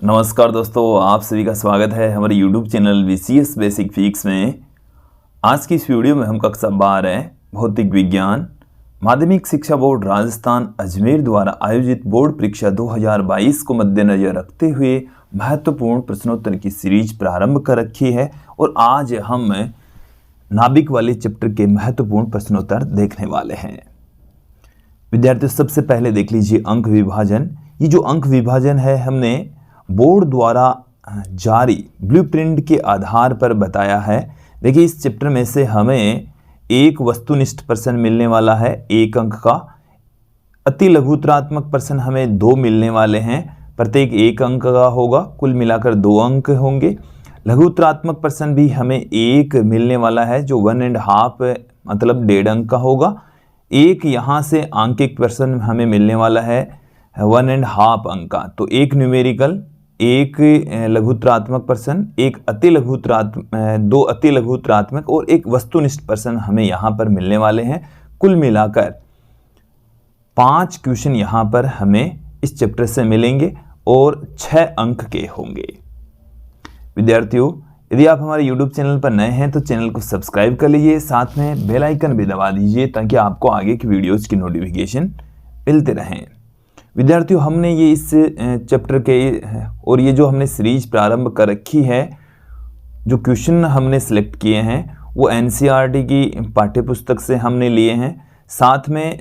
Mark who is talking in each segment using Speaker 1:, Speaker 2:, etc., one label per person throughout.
Speaker 1: नमस्कार दोस्तों, आप सभी का स्वागत है हमारे YouTube channel VCS basic physics में। आज की इस वीडियो में हम कक्षा 12 भौतिक विज्ञान माध्यमिक शिक्षा बोर्ड राजस्थान अजमेर द्वारा आयोजित बोर्ड परीक्षा 2022 को मद्देनजर रखते हुए महत्वपूर्ण प्रश्नोत्तर की सीरीज प्रारंभ कर रखी है और आज हम नाभिक वाले चैप्टर के महत्वपूर्ण प्रश्नोत्तर देखने वाले हैं। विद्यार्थियों, सबसे पहले देख लीजिए अंक विभाजन। ये जो अंक विभाजन है हमने बोर्ड द्वारा जारी ब्लूप्रिंट के आधार पर बताया है। देखिए, इस चैप्टर में से हमें एक वस्तुनिष्ठ प्रश्न मिलने वाला है 1 अंक का। अति लघुतरात्मक प्रश्न हमें 2 मिलने वाले हैं, प्रत्येक 1 अंक का होगा, कुल मिलाकर 2 अंक होंगे। लघुतरात्मक प्रश्न भी हमें 1 मिलने वाला है जो 1.5 मतलब 1.5 अंक का होगा। एक यहाँ से आंकिक प्रश्न हमें मिलने वाला है 1.5 अंक का। तो एक न्यूमेरिकल, एक लघुतरात्मक प्रश्न, एक दो अति लघुतरात्मक और एक वस्तुनिष्ठ प्रश्न हमें यहाँ पर मिलने वाले हैं। कुल मिलाकर 5 क्वेश्चन यहाँ पर हमें इस चैप्टर से मिलेंगे और 6 अंक के होंगे। विद्यार्थियों, यदि आप हमारे YouTube चैनल पर नए हैं तो चैनल को सब्सक्राइब कर लीजिए, साथ में बेल आइकन भी दबा दीजिए ताकि आपको आगे की वीडियोज़ की नोटिफिकेशन मिलते रहें। विद्यार्थियों, हमने ये इस चैप्टर के और ये जो हमने सीरीज प्रारंभ कर रखी है, जो क्वेश्चन हमने सिलेक्ट किए हैं वो NCERT की पाठ्यपुस्तक से हमने लिए हैं, साथ में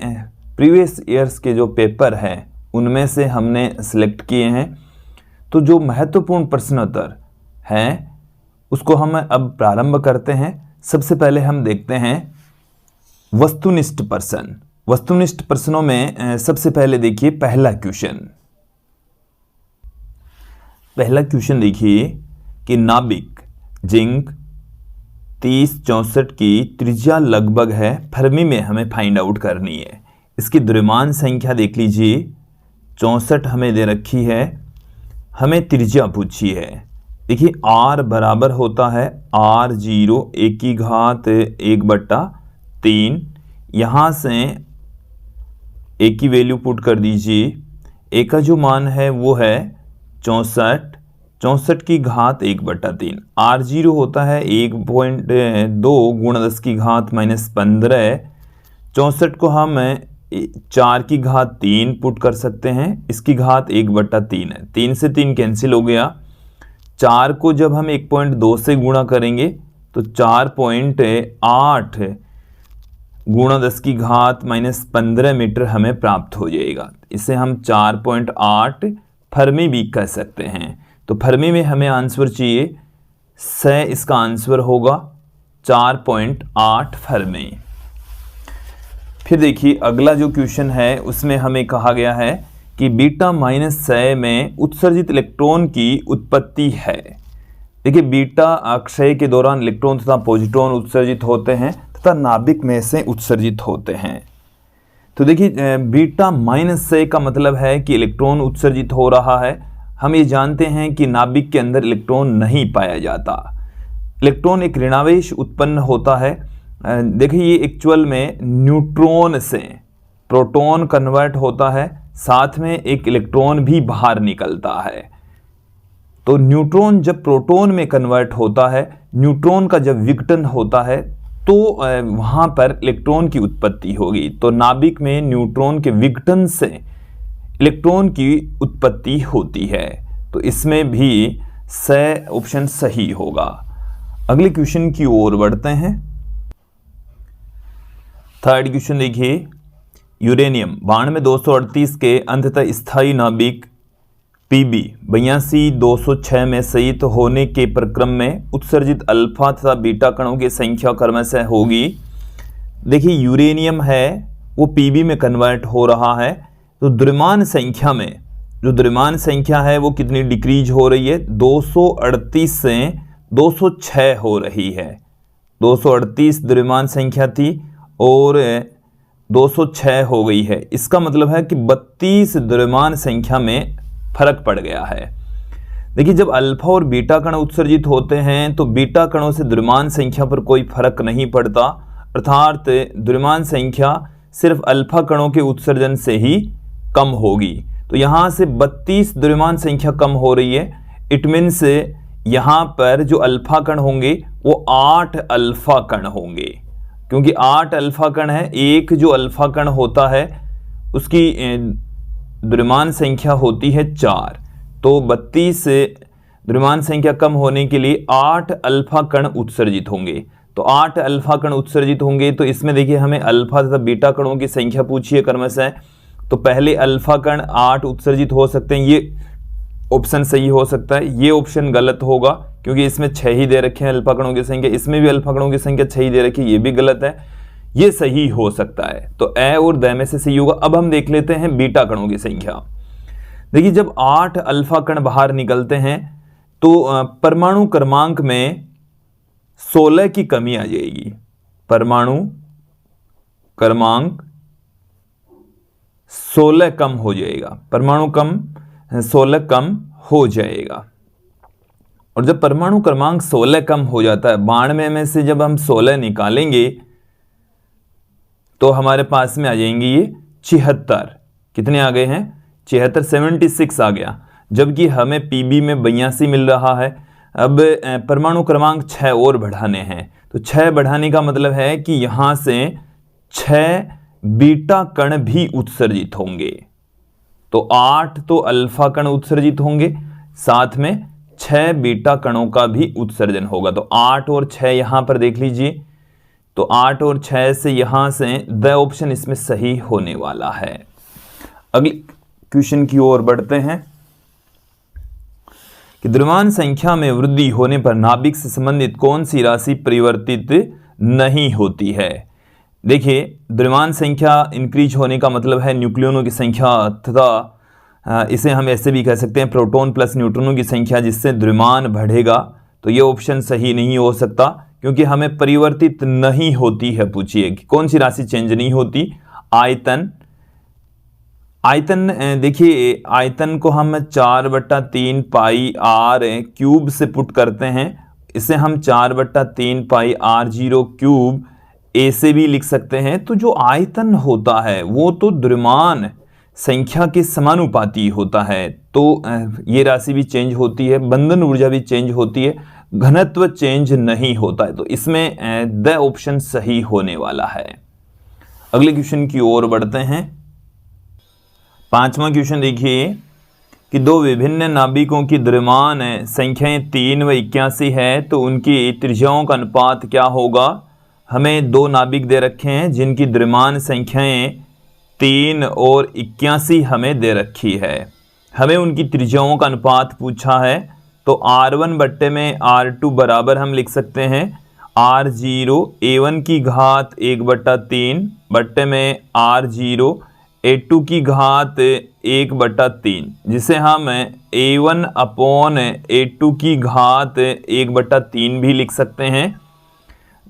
Speaker 1: प्रीवियस ईयर्स के जो पेपर हैं उनमें से हमने सिलेक्ट किए हैं। तो जो महत्वपूर्ण प्रश्नोत्तर हैं उसको हम अब प्रारंभ करते हैं। सबसे पहले हम देखते हैं वस्तुनिष्ठ प्रश्न। वस्तुनिष्ठ प्रश्नों में सबसे पहले देखिए पहला क्वेश्चन देखिए कि नाभिक जिंक 3064 की त्रिज्या लगभग है, फर्मी में हमें फाइंड आउट करनी है। इसकी द्रव्यमान संख्या देख लीजिए 64 हमें दे रखी है, हमें त्रिज्या पूछी है। देखिए R बराबर होता है R0 1 की घात 1/3। यहाँ से A की वैल्यू पुट कर दीजिए। A का जो मान है वो है 64 की घात 1/3। R0 होता है 1.2 गुणा 10 की घात -15। 64 को हम 4 की घात 3 पुट कर सकते हैं, इसकी घात 1/3 है। 3 से 3 कैंसिल हो गया। 4 को जब हम 1.2 से गुणा करेंगे तो 4.8 गुणा 10 की घात -15 मीटर हमें प्राप्त हो जाएगा। इसे हम 4.8 फर्मी भी कह सकते हैं। तो फर्मी में हमें आंसर चाहिए, से इसका आंसर होगा 4.8 फर्मी। फिर देखिए अगला जो क्वेश्चन है उसमें हमें कहा गया है कि बीटा -6 में उत्सर्जित इलेक्ट्रॉन की उत्पत्ति है। देखिए बीटा अक्षय के दौरान इलेक्ट्रॉन तथा पॉजिट्रॉन उत्सर्जित होते हैं तथा नाभिक में से उत्सर्जित होते हैं। तो देखिए बीटा -6 का मतलब है कि इलेक्ट्रॉन उत्सर्जित हो रहा है। हम ये जानते हैं कि नाभिक के अंदर इलेक्ट्रॉन नहीं पाया जाता। इलेक्ट्रॉन एक ऋणावेश उत्पन्न होता है। देखिए ये एक्चुअल में न्यूट्रॉन से प्रोटॉन कन्वर्ट होता है, साथ में एक इलेक्ट्रॉन भी बाहर निकलता है। तो न्यूट्रॉन जब प्रोटॉन में कन्वर्ट होता है, न्यूट्रॉन का जब विघटन होता है तो वहाँ पर इलेक्ट्रॉन की उत्पत्ति होगी। तो नाभिक में न्यूट्रॉन के विघटन से इलेक्ट्रॉन की उत्पत्ति होती है। तो इसमें भी ऑप्शन सही होगा। अगले क्वेश्चन की ओर बढ़ते हैं। थर्ड क्वेश्चन देखिए, यूरेनियम 9238 के अंततः स्थायी नाभिक Pb 82206 में संयुक्त होने के प्रक्रम में उत्सर्जित अल्फा तथा बीटा कणों की संख्या क्रमशः होगी। देखिए यूरेनियम है वो Pb में कन्वर्ट हो रहा है, तो द्रव्यमान संख्या में जो द्रव्यमान संख्या है वो कितनी डिक्रीज हो रही है, 238 से 206 हो रही है। 238 द्रव्यमान संख्या थी और 206 हो गई है। इसका मतलब है कि 32 द्रव्यमान संख्या में फर्क पड़ गया है। देखिए जब अल्फा और बीटा कण उत्सर्जित होते हैं तो बीटा कणों से द्रव्यमान संख्या पर कोई फर्क नहीं पड़ता, अर्थात द्रव्यमान संख्या सिर्फ अल्फा कणों के उत्सर्जन से ही कम होगी। तो यहाँ से 32 द्रव्यमान संख्या कम हो रही है। इट मीन्स यहाँ पर जो अल्फा कण होंगे वो 8 अल्फा कण होंगे, क्योंकि 8 अल्फा कण है। एक जो अल्फा कण होता है उसकी द्रव्यमान संख्या होती है 4, तो 32 द्रव्यमान संख्या कम होने के लिए 8 अल्फा कण उत्सर्जित होंगे। तो 8 अल्फा कण उत्सर्जित होंगे, तो इसमें देखिए हमें अल्फा तथा बीटा कणों की संख्या पूछी है क्रमशः। तो पहले अल्फा कण 8 उत्सर्जित हो सकते हैं, ये ऑप्शन सही हो सकता है। ये ऑप्शन गलत होगा क्योंकि इसमें 6 ही दे रखे हैं अल्फा कणों की संख्या, इसमें भी अल्फा कणों की संख्या 6 ही दे रखी है, ये भी गलत है। ये सही हो सकता है, तो ए और द में से सही होगा। अब हम देख लेते हैं बीटा कणों की संख्या। देखिए जब 8 अल्फा कण बाहर निकलते हैं तो परमाणु क्रमांक में 16 की कमी आ जाएगी। परमाणु क्रमांक 16 कम हो जाएगा, परमाणु 16 कम हो जाएगा। और जब परमाणु क्रमांक 16 कम हो जाता है, 92 में से जब हम 16 निकालेंगे तो हमारे पास में आ जाएंगे ये 76। कितने आ गए हैं? 76, 76 आ गया। जबकि हमें पीबी में 82 मिल रहा है। अब परमाणु क्रमांक 6 और बढ़ाने हैं, तो 6 बढ़ाने का मतलब है कि यहां से 6 बीटा कण भी उत्सर्जित होंगे। तो 8 तो अल्फा कण उत्सर्जित होंगे, साथ में 6 बीटा कणों का भी उत्सर्जन होगा। तो 8 और 6 यहां पर देख लीजिए, तो 8 और 6 से यहां से द ऑप्शन इसमें सही होने वाला है। अगले क्वेश्चन की ओर बढ़ते हैं कि द्रव्यमान संख्या में वृद्धि होने पर नाभिक से संबंधित कौन सी राशि परिवर्तित नहीं होती है। देखिए द्रव्यमान संख्या इंक्रीज होने का मतलब है न्यूक्लियनों की संख्या, तथा इसे हम ऐसे भी कह सकते हैं प्रोटॉन प्लस न्यूट्रॉनों की संख्या, जिससे द्रव्यमान बढ़ेगा। तो ये ऑप्शन सही नहीं हो सकता क्योंकि हमें परिवर्तित नहीं होती है। पूछिए कि कौन सी राशि चेंज नहीं होती। आयतन, आयतन देखिए आयतन को हम 4/3 पाई आर क्यूब से पुट करते हैं। इसे हम 4/3 पाई r0 क्यूब ए से भी लिख सकते हैं। तो जो आयतन होता है वो तो द्रव्यमान संख्या के समानुपाती होता है, तो ये राशि भी चेंज होती है, बंधन ऊर्जा भी चेंज होती है, घनत्व चेंज नहीं होता है। तो इसमें द ऑप्शन सही होने वाला है। अगले क्वेश्चन की ओर बढ़ते हैं। 5वां क्वेश्चन देखिए कि दो विभिन्न नाभिकों की द्रव्यमान संख्याएं 3 व 81 है, तो उनकी त्रिज्याओं का अनुपात क्या होगा। हमें दो नाभिक दे रखे हैं जिनकी द्रव्यमान संख्याएं 3 और 81 हमें दे रखी है। हमें उनकी त्रिज्याओं का अनुपात पूछा है, तो R1 बट्टे में R2 बराबर हम लिख सकते हैं R0 A1 की घात 1/3 बट्टे में R0 A2 की घात 1/3, जिसे हम A1 अपॉन A2 की घात 1/3 भी लिख सकते हैं।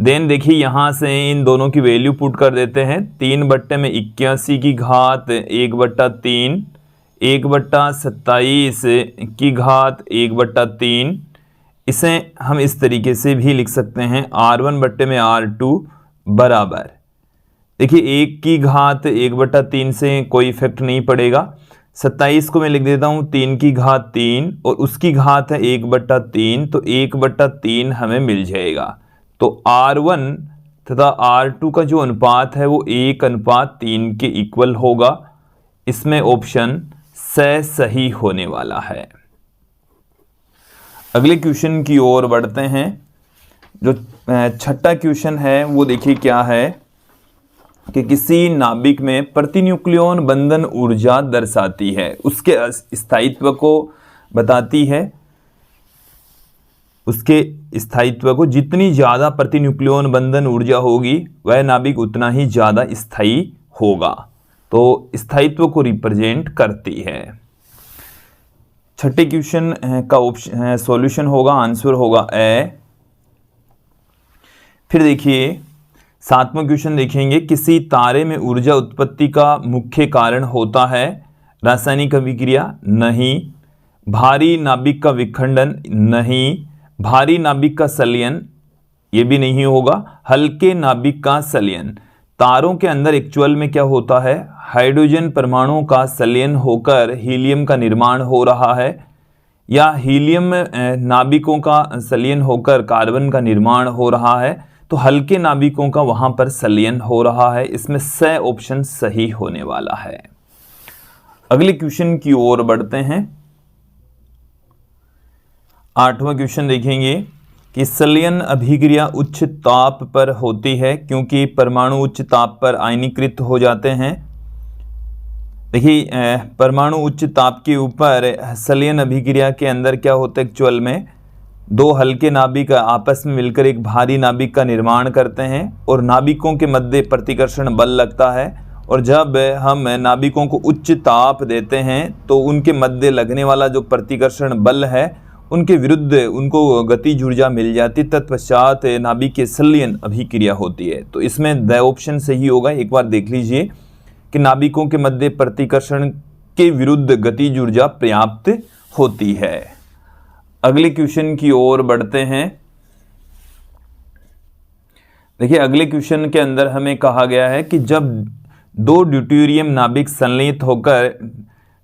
Speaker 1: देन देखिए यहाँ से इन दोनों की वैल्यू पुट कर देते हैं। 3/81 की घात 1/3, 1/27 की घात 1/3। इसे हम इस तरीके से भी लिख सकते हैं R1 बट्टे में R2 बराबर, देखिए 1 की घात 1/3 से कोई इफेक्ट नहीं पड़ेगा। 27 को मैं लिख देता हूँ 3 की घात 3 और उसकी घात है 1/3, तो 1/3 हमें मिल जाएगा। तो R1 तथा R2 का जो अनुपात है वो 1:3 के इक्वल होगा। इसमें ऑप्शन सही होने वाला है। अगले क्वेश्चन की ओर बढ़ते हैं। जो छठा क्वेश्चन है वो देखिए क्या है कि किसी नाभिक में प्रतिन्यूक्लियन बंधन ऊर्जा दर्शाती है, उसके स्थायित्व को बताती है। उसके स्थायित्व को, जितनी ज़्यादा प्रतिन्यूक्लियन बंधन ऊर्जा होगी वह नाभिक उतना ही ज़्यादा स्थायी होगा। तो स्थायित्व को रिप्रेजेंट करती है। छठे क्वेश्चन का ऑप्शन सॉल्यूशन होगा, आंसर होगा ए। फिर देखिए 7वां क्वेश्चन देखेंगे, किसी तारे में ऊर्जा उत्पत्ति का मुख्य कारण होता है रासायनिक अभिक्रिया, नहीं। भारी नाभिक का विखंडन, नहीं। भारी नाभिक का संलयन, ये भी नहीं होगा। हल्के नाभिक का संलयन। तारों के अंदर एक्चुअल में क्या होता है, हाइड्रोजन परमाणुओं का संलयन होकर हीलियम का निर्माण हो रहा है, या हीलियम नाभिकों का संलयन होकर कार्बन का निर्माण हो रहा है, तो हल्के नाभिकों का वहां पर संलयन हो रहा है। इसमें स ऑप्शन सही होने वाला है। अगले क्वेश्चन की ओर बढ़ते हैं। 8वां क्वेश्चन देखेंगे कि संलयन अभिक्रिया उच्च ताप पर होती है क्योंकि परमाणु उच्च ताप पर आयनीकृत हो जाते हैं। देखिए परमाणु उच्च ताप के ऊपर संलयन अभिक्रिया के अंदर क्या होता है, एक्चुअल में दो हल्के नाभिक आपस में मिलकर एक भारी नाभिक का निर्माण करते हैं और नाभिकों के मध्य प्रतिकर्षण बल लगता है, और जब हम नाभिकों को उच्च ताप देते हैं तो उनके मध्य लगने वाला जो प्रतिकर्षण बल है उनके विरुद्ध उनको गतिज ऊर्जा मिल जाती, तत्पश्चात नाभिक के संलयन अभिक्रिया होती है। तो इसमें द ऑप्शन सही होगा। एक बार देख लीजिए कि नाभिकों के मध्य प्रतिकर्षण के विरुद्ध गतिज ऊर्जा पर्याप्त होती है। अगले क्वेश्चन की ओर बढ़ते हैं। देखिए अगले क्वेश्चन के अंदर हमें कहा गया है कि जब दो ड्यूटेरियम नाभिक संलयित होकर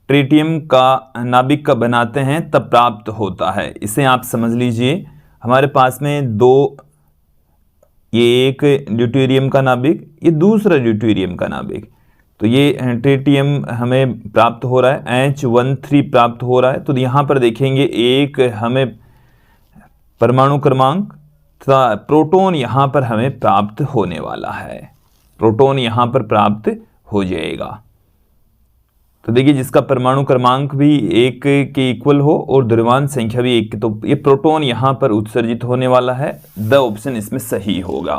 Speaker 1: ट्रिटियम का नाभिक का बनाते हैं तब प्राप्त होता है। इसे आप समझ लीजिए, हमारे पास में दो, ये एक ड्यूटेरियम का नाभिक, ये दूसरा ड्यूटेरियम का नाभिक, तो ये ट्रिटियम हमें प्राप्त हो रहा है, H13 प्राप्त हो रहा है। तो यहाँ पर देखेंगे एक हमें परमाणु क्रमांक तथा प्रोटॉन यहाँ पर हमें प्राप्त होने वाला है, प्रोटॉन यहाँ पर प्राप्त हो जाएगा। तो देखिए जिसका परमाणु क्रमांक भी 1 के इक्वल हो और द्रव्यमान संख्या भी 1, तो ये प्रोटॉन यहाँ पर उत्सर्जित होने वाला है। द ऑप्शन इसमें सही होगा।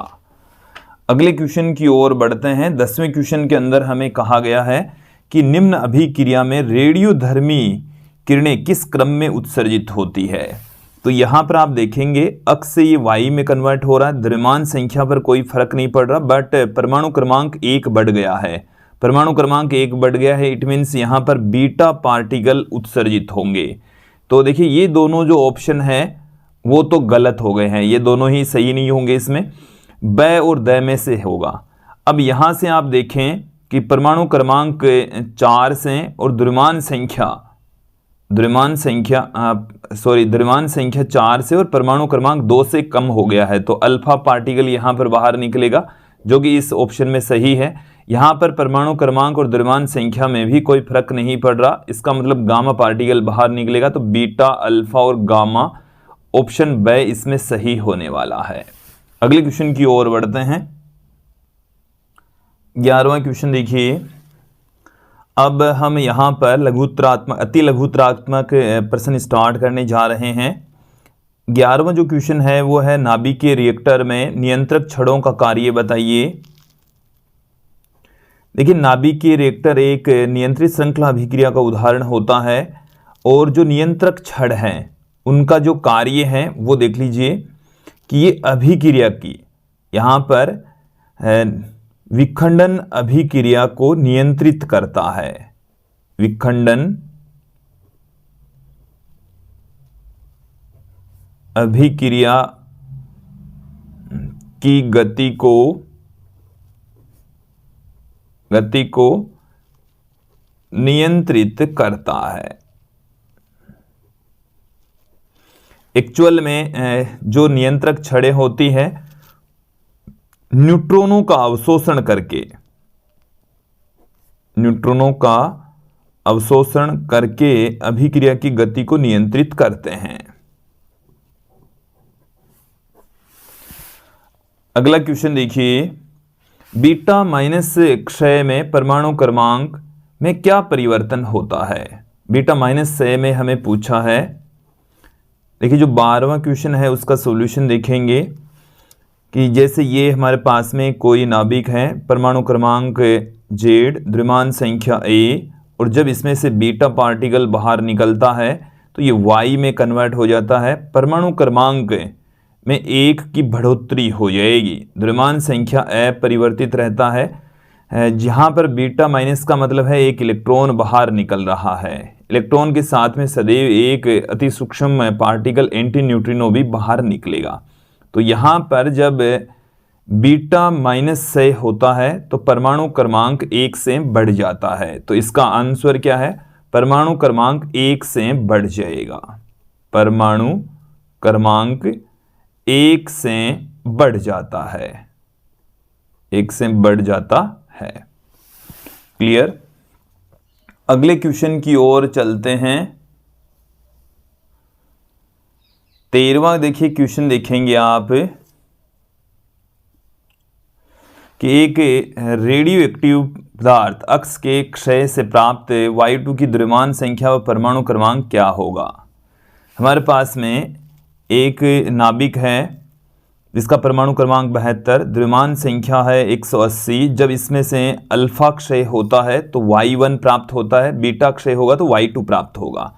Speaker 1: अगले क्वेश्चन की ओर बढ़ते हैं। 10वें क्वेश्चन के अंदर हमें कहा गया है कि निम्न अभिक्रिया में रेडियोधर्मी किरणें किस क्रम में उत्सर्जित होती है। तो यहाँ पर आप देखेंगे अक्ष से ये वाई में कन्वर्ट हो रहा है, द्रव्यमान संख्या पर कोई फर्क नहीं पड़ रहा, बट परमाणु क्रमांक 1 बढ़ गया है। परमाणु क्रमांक 1 बढ़ गया है, इट मीन्स यहाँ पर बीटा पार्टिकल उत्सर्जित होंगे। तो देखिए ये दोनों जो ऑप्शन है वो तो गलत हो गए हैं, ये दोनों ही सही नहीं होंगे, इसमें ब और द में से होगा। अब यहाँ से आप देखें कि परमाणु क्रमांक 4 से और द्रव्यमान संख्या 4 से और परमाणु क्रमांक 2 से कम हो गया है, तो अल्फा पार्टिकल यहाँ पर बाहर निकलेगा, जो कि इस ऑप्शन में सही है। यहाँ पर परमाणु क्रमांक और द्रव्यमान संख्या में भी कोई फर्क नहीं पड़ रहा, इसका मतलब गामा पार्टिकल बाहर निकलेगा, तो बीटा, अल्फा और गामा ऑप्शन ब इसमें सही होने वाला है। अगले क्वेश्चन की ओर बढ़ते हैं। 11वां क्वेश्चन देखिए। अब हम यहाँ पर लघुत्तरात्मक, अति लघुत्तरात्मक प्रश्न स्टार्ट करने जा रहे हैं। 11वां जो क्वेश्चन है वो है नाभिकीय रिएक्टर में नियंत्रक छड़ों का कार्य बताइए। देखिए नाभिकीय रिएक्टर एक नियंत्रित श्रृंखला अभिक्रिया का उदाहरण होता है, और जो नियंत्रक छड़ हैं उनका जो कार्य है वो देख लीजिए कि ये अभिक्रिया की, यहाँ पर विखंडन अभिक्रिया को नियंत्रित करता है। विखंडन अभिक्रिया की गति को नियंत्रित करता है। एक्चुअल में जो नियंत्रक छड़ें होती है न्यूट्रॉनों का अवशोषण करके अभिक्रिया की गति को नियंत्रित करते हैं। अगला क्वेश्चन देखिए। बीटा माइनस क्षय में परमाणु क्रमांक में क्या परिवर्तन होता है। बीटा माइनस क्षय में हमें पूछा है। देखिए जो 12वां क्वेश्चन है उसका सॉल्यूशन देखेंगे कि जैसे ये हमारे पास में कोई नाभिक है, परमाणु क्रमांक Z, द्रव्यमान संख्या A, और जब इसमें से बीटा पार्टिकल बाहर निकलता है तो ये Y में कन्वर्ट हो जाता है। परमाणु क्रमांक में 1 की बढ़ोतरी हो जाएगी, द्रव्यमान संख्या अपरिवर्तित रहता है। जहाँ पर बीटा माइनस का मतलब है एक इलेक्ट्रॉन बाहर निकल रहा है, इलेक्ट्रॉन के साथ में सदैव एक अति सूक्ष्म पार्टिकल एंटी न्यूट्रिनो भी बाहर निकलेगा। तो यहाँ पर जब बीटा -6 होता है तो परमाणु क्रमांक 1 से बढ़ जाता है। तो इसका आंसर क्या है? परमाणु क्रमांक 1 से बढ़ जाएगा। परमाणु क्रमांक 1 से बढ़ जाता है, 1 से बढ़ जाता है। क्लियर? अगले क्वेश्चन की ओर चलते हैं। 13वां देखिए क्वेश्चन देखेंगे आप कि एक रेडियो एक्टिव पदार्थ अक्ष के क्षय से प्राप्त Y2 की द्रव्यमान संख्या व परमाणु क्रमांक क्या होगा? हमारे पास में एक नाभिक है जिसका परमाणु क्रमांक 72, द्रव्यमान संख्या है 180। जब इसमें से अल्फा क्षय होता है तो Y1 प्राप्त होता है, बीटा क्षय होगा तो Y2 प्राप्त होगा।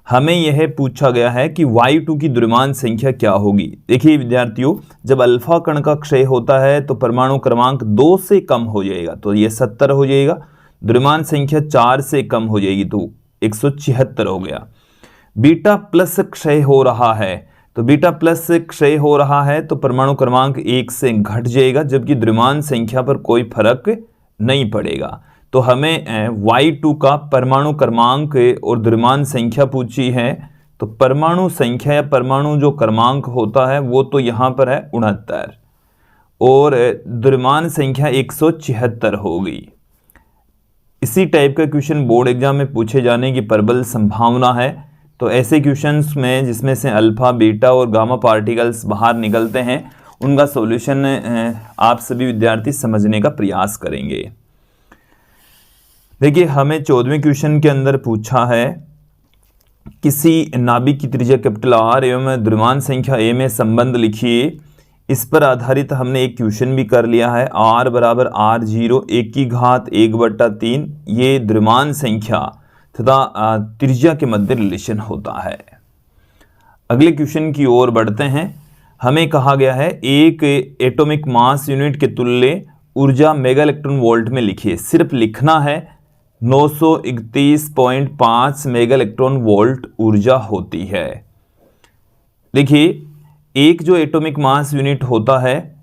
Speaker 1: हमें यह पूछा गया है कि Y2 की द्रव्यमान संख्या क्या होगी। देखिए विद्यार्थियों, जब अल्फा कण का क्षय होता है तो परमाणु क्रमांक 2 से कम हो जाएगा, तो यह 70 हो जाएगा। द्रव्यमान संख्या 4 से कम हो जाएगी तो 176 हो गया। बीटा प्लस क्षय हो रहा है, तो बीटा प्लस से क्षय हो रहा है तो परमाणु क्रमांक 1 से घट जाएगा, जबकि द्रव्यमान संख्या पर कोई फर्क नहीं पड़ेगा। तो हमें Y2 का परमाणु क्रमांक और द्रव्यमान संख्या पूछी है, तो परमाणु संख्या या परमाणु जो क्रमांक होता है वो तो यहाँ पर है 69 और द्रव्यमान संख्या 176 होगी। इसी टाइप का क्वेश्चन बोर्ड एग्जाम में पूछे जाने की प्रबल संभावना है। तो ऐसे क्वेश्चंस में जिसमें से अल्फा, बीटा और गामा पार्टिकल्स बाहर निकलते हैं, उनका सॉल्यूशन आप सभी विद्यार्थी समझने का प्रयास करेंगे। देखिए हमें 14वें क्वेश्चन के अंदर पूछा है किसी नाभिक की त्रिज्या कैपिटल R एवं द्रव्यमान संख्या A में संबंध लिखिए। इस पर आधारित हमने एक क्वेश्चन भी कर लिया है। R बराबर R0 1 की घात 1/3 ये द्रव्यमान संख्या तथा त्रिज्या के मध्य रिलेशन होता है। अगले क्वेश्चन की ओर बढ़ते हैं। हमें कहा गया है एक एटॉमिक मास यूनिट के तुल्य ऊर्जा मेगा इलेक्ट्रॉन वोल्ट में लिखिए। सिर्फ लिखना है। 931.5 मेगा इलेक्ट्रॉन वोल्ट ऊर्जा होती है। देखिए एक जो एटॉमिक मास यूनिट होता है,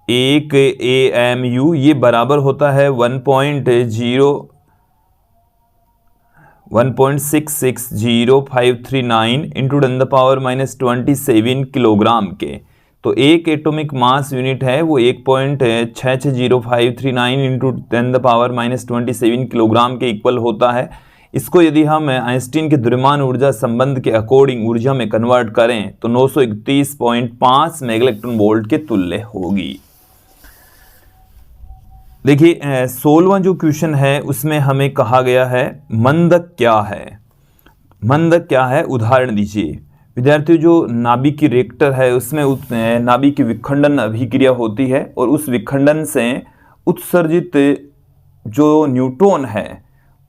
Speaker 1: एक AMU, ये बराबर होता है 1.66053 इंटू 10⁻⁻27 किलोग्राम के। तो एक एटॉमिक मास यूनिट है वो 1.66053 इंटू 10⁻⁻27 किलोग्राम के इक्वल होता है। इसको यदि हम आइंस्टीन के द्रव्यमान ऊर्जा संबंध के अकॉर्डिंग ऊर्जा में कन्वर्ट करें तो 931.5 मेगा इलेक्ट्रॉन वोल्ट के तुल्य होगी। देखिए 16वां जो क्वेश्चन है उसमें हमें कहा गया है मंदक क्या है। मंदक क्या है उदाहरण दीजिए। विद्यार्थियों जो नाभिक की रिएक्टर है उसमें नाभिक की विखंडन अभिक्रिया होती है और उस विखंडन से उत्सर्जित जो न्यूट्रॉन है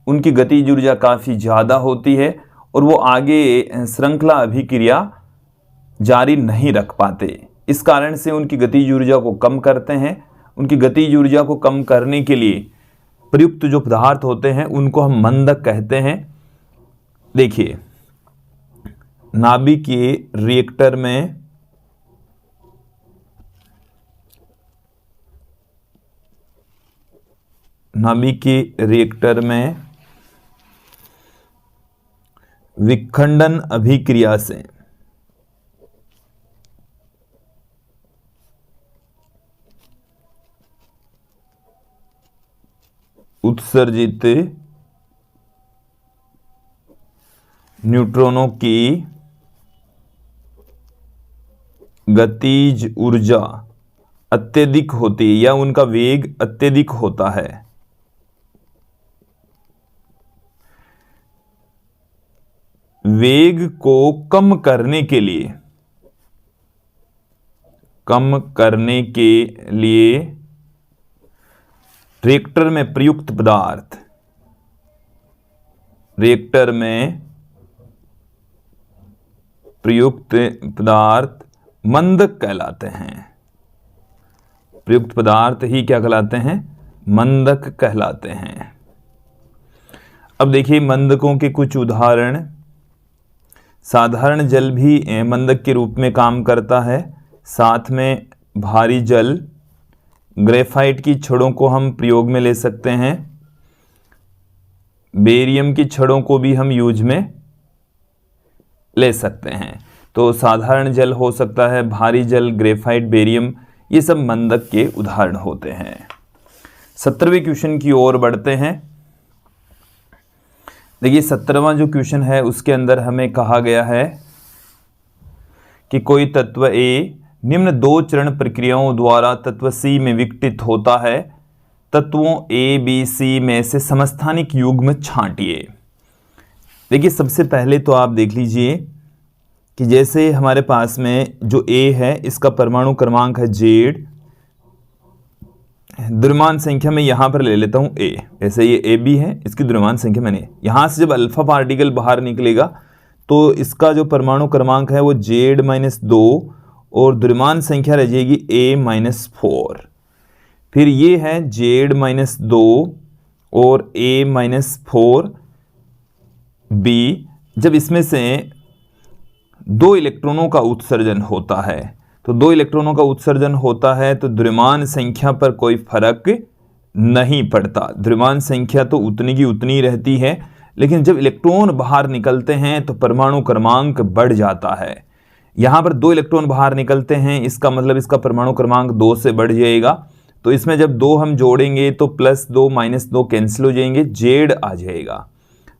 Speaker 1: उनकी गतिज ऊर्जा काफ़ी ज़्यादा होती है और वो आगे श्रृंखला अभिक्रिया जारी नहीं रख पाते। इस कारण से उनकी गतिज ऊर्जा को कम करते हैं। उनकी गतिज ऊर्जा को कम करने के लिए प्रयुक्त जो पदार्थ होते हैं उनको हम मंदक कहते हैं। देखिए नाभिक के रिएक्टर में विखंडन अभिक्रिया से उत्सर्जित न्यूट्रॉनों की गतिज ऊर्जा अत्यधिक होती है या उनका वेग अत्यधिक होता है। वेग को कम करने के लिए रिएक्टर में प्रयुक्त पदार्थ मंदक कहलाते हैं। प्रयुक्त पदार्थ ही क्या कहलाते हैं? मंदक कहलाते हैं। अब देखिए मंदकों के कुछ उदाहरण। साधारण जल भी मंदक के रूप में काम करता है। साथ में भारी जल, ग्रेफाइट की छड़ों को हम प्रयोग में ले सकते हैं, बेरियम की छड़ों को भी हम यूज में ले सकते हैं। तो साधारण जल हो सकता है, भारी जल, ग्रेफाइट, बेरियम, ये सब मंदक के उदाहरण होते हैं। 17वें क्वेश्चन की ओर बढ़ते हैं। देखिए 17वां जो क्वेश्चन है उसके अंदर हमें कहा गया है कि कोई तत्व ए निम्न 2 चरण प्रक्रियाओं द्वारा तत्व सी में विघटित होता है। तत्वों ए बी सी में से समस्थानिक युग्म छांटिए। देखिए सबसे पहले तो आप देख लीजिए कि जैसे हमारे पास में जो ए है इसका परमाणु क्रमांक है जेड, द्रव्यमान संख्या में यहां पर ले लेता हूं ए, ऐसे ये ए बी है, इसकी द्रव्यमान संख्या मैंने यहां से जब अल्फा पार्टिकल बाहर निकलेगा तो इसका जो परमाणु क्रमांक है वो जेड -2 और द्रव्यमान संख्या रह जाएगी ए -4। फिर ये है जेड -2 और ए -4 बी। जब इसमें से 2 इलेक्ट्रॉनों का उत्सर्जन होता है, तो 2 इलेक्ट्रॉनों का उत्सर्जन होता है तो द्रव्यमान संख्या पर कोई फर्क नहीं पड़ता, द्रव्यमान संख्या तो उतनी की उतनी रहती है। लेकिन जब इलेक्ट्रॉन बाहर निकलते हैं तो परमाणु क्रमांक बढ़ जाता है। यहाँ पर 2 इलेक्ट्रॉन बाहर निकलते हैं, इसका मतलब इसका परमाणु क्रमांक 2 से बढ़ जाएगा। तो इसमें जब 2 हम जोड़ेंगे तो +2 -2 कैंसिल हो जाएंगे, जेड आ जाएगा।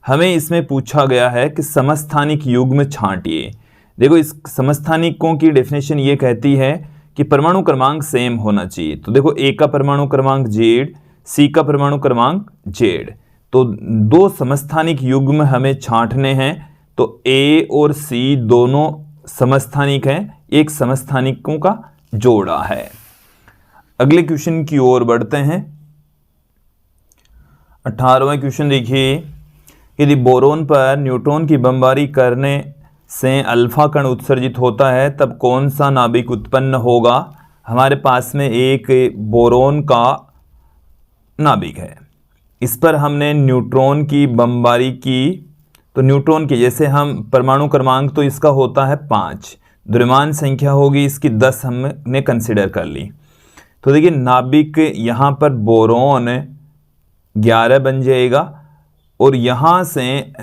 Speaker 1: हमें इसमें पूछा गया है कि समस्थानिक युग्म छांटिए। देखो इस समस्थानिकों की डेफिनेशन ये कहती है कि परमाणु क्रमांक सेम होना चाहिए। तो देखो ए का परमाणु क्रमांक जेड, सी का परमाणु क्रमांक जेड, तो 2 समस्थानिक युग्म हमें छांटने हैं। तो ए और सी दोनों समस्थानिक हैं, एक समस्थानिकों का जोड़ा है। अगले क्वेश्चन की ओर बढ़ते हैं। 18वां क्वेश्चन देखिए, यदि बोरोन पर न्यूट्रॉन की बमबारी करने से अल्फा कण उत्सर्जित होता है तब कौन सा नाभिक उत्पन्न होगा। हमारे पास में एक बोरोन का नाभिक है, इस पर हमने न्यूट्रॉन की बमबारी की। तो न्यूट्रॉन के जैसे हम परमाणु क्रमांक तो इसका होता है 5, द्रव्यमान संख्या होगी इसकी 10 हमने कंसिडर कर ली। तो देखिए नाभिक यहाँ पर बोरोन 11 बन जाएगा और यहाँ से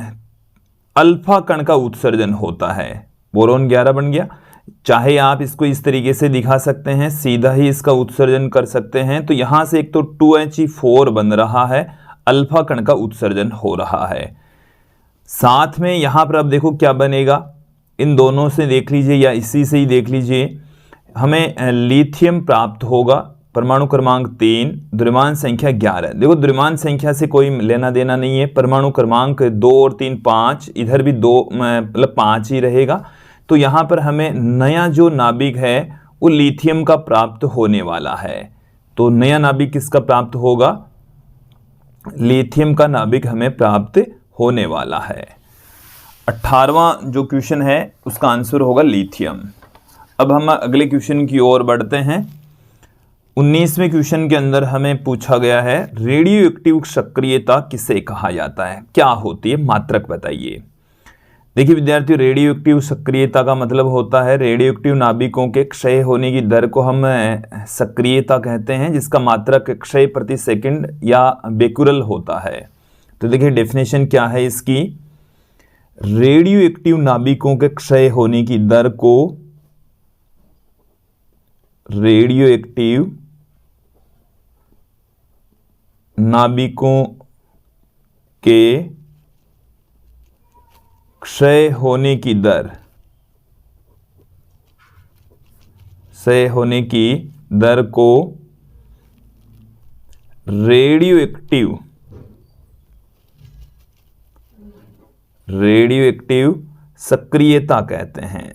Speaker 1: अल्फा कण का उत्सर्जन होता है। बोरोन 11 बन गया। चाहे आप इसको इस तरीके से दिखा सकते हैं, सीधा ही इसका उत्सर्जन कर सकते हैं। तो यहाँ से एक तो 2He4 बन रहा है, अल्फा कण का उत्सर्जन हो रहा है। साथ में यहाँ पर अब देखो क्या बनेगा, इन दोनों से देख लीजिए या इसी से ही देख लीजिए, हमें लिथियम प्राप्त होगा, परमाणु क्रमांक 3, द्रव्यमान संख्या 11। देखो द्रव्यमान संख्या से कोई लेना देना नहीं है, परमाणु क्रमांक 2 और 3 5, इधर भी 2 मतलब 5 ही रहेगा। तो यहाँ पर हमें नया जो नाभिक है वो लिथियम का प्राप्त होने वाला है। तो नया नाभिक किसका प्राप्त होगा, लिथियम का नाभिक हमें प्राप्त होने वाला है। 18वां जो क्वेश्चन है उसका आंसर होगा लिथियम। अब हम अगले क्वेश्चन की ओर बढ़ते हैं। 19वें क्वेश्चन के अंदर हमें पूछा गया है रेडियो एक्टिव सक्रियता किसे कहा जाता है, क्या होती है, मात्रक बताइए। देखिए विद्यार्थियों, रेडियो एक्टिव सक्रियता का मतलब होता है रेडियो एक्टिव नाभिकों के क्षय होने की दर को हम सक्रियता कहते हैं, जिसका मात्रक क्षय प्रति सेकंड या बेकुरल होता है। तो देखिए डेफिनेशन क्या है इसकी, रेडियो एक्टिव नाभिकों के क्षय होने की दर को रेडियो एक्टिव नाभिकों के क्षय होने की दर, क्षय होने की दर को रेडियो एक्टिव सक्रियता कहते हैं।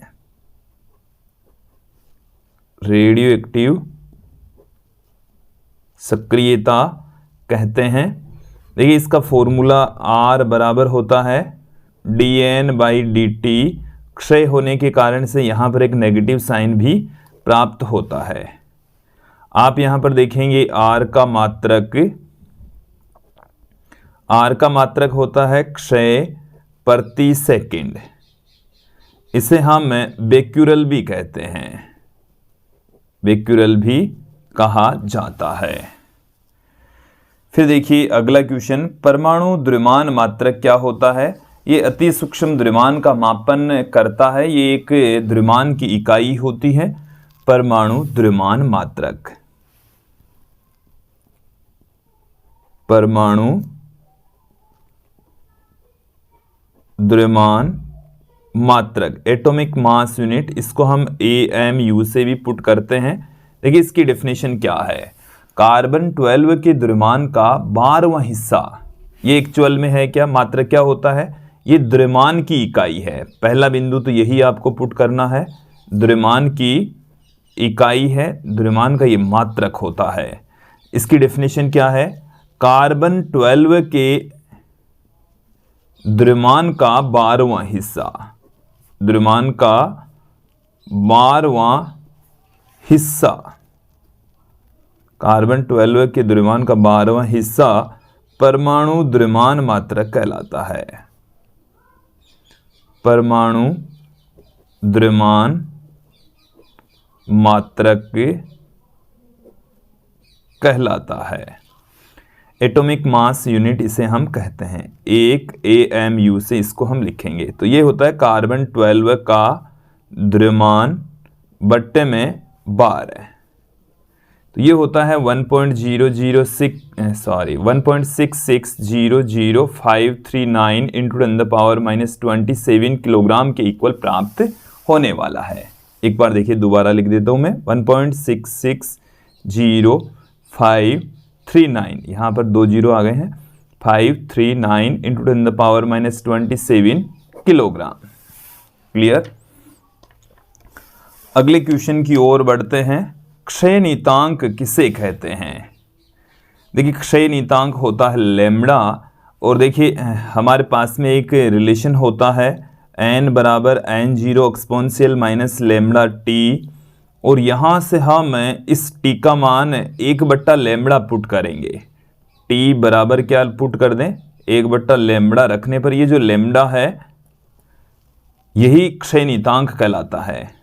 Speaker 1: रेडियो एक्टिव सक्रियता कहते हैं। देखिए इसका फॉर्मूला R बराबर होता है dN/dt। क्षय होने के कारण से यहां पर एक नेगेटिव साइन भी प्राप्त होता है। आप यहां पर देखेंगे R का मात्रक होता है क्षय प्रति सेकंड। इसे हम बेक्यूरल भी कहते हैं, बेक्यूरल भी कहा जाता है। फिर देखिए अगला क्वेश्चन, परमाणु द्रव्यमान मात्रक क्या होता है? ये अति सूक्ष्म द्रव्यमान का मापन करता है, ये एक द्रव्यमान की इकाई होती है। परमाणु द्रव्यमान मात्रक, परमाणु द्रव्यमान मात्रक, एटॉमिक मास यूनिट, इसको हम AMU से भी पुट करते हैं। देखिए इसकी डेफिनेशन क्या है, कार्बन 12 के द्रव्यमान का 12वां हिस्सा, ये एक्चुअल में है क्या, मात्रक क्या होता है, ये द्रव्यमान की इकाई है। पहला बिंदु तो यही आपको पुट करना है, द्रव्यमान की इकाई है, द्रव्यमान का ये मात्रक होता है। इसकी डेफिनेशन क्या है, कार्बन 12 के द्रव्यमान का 12वां हिस्सा, द्रव्यमान का 12वां हिस्सा, कार्बन 12 के द्रव्यमान का 12वां हिस्सा परमाणु द्रव्यमान मात्रक कहलाता है। परमाणु द्रव्यमान मात्रक कहलाता है। एटॉमिक मास यूनिट इसे हम कहते हैं, एक AMU से इसको हम लिखेंगे। तो ये होता है कार्बन 12 का द्रव्यमान बट्टे में 12, तो ये होता है 1.66000539 इंटू 10⁻⁻27 किलोग्राम के इक्वल प्राप्त होने वाला है। एक बार देखिए दोबारा लिख देता हूं मैं, 1.660539, यहाँ पर 2 जीरो आ गए हैं, 539 इंटू 10⁻⁻27 किलोग्राम। क्लियर। अगले क्वेश्चन की ओर बढ़ते हैं। क्षय नीतांक किसे कहते हैं? देखिए क्षय नीतांक होता है लैम्बडा, और देखिए हमारे पास में एक रिलेशन होता है n बराबर n0 exponential minus lambda t, और यहाँ से हम इस t का मान 1/λ पुट करेंगे। t बराबर क्या पुट कर दें, 1/λ रखने पर ये जो लैम्बडा है यही क्षय नीतांक कहलाता है।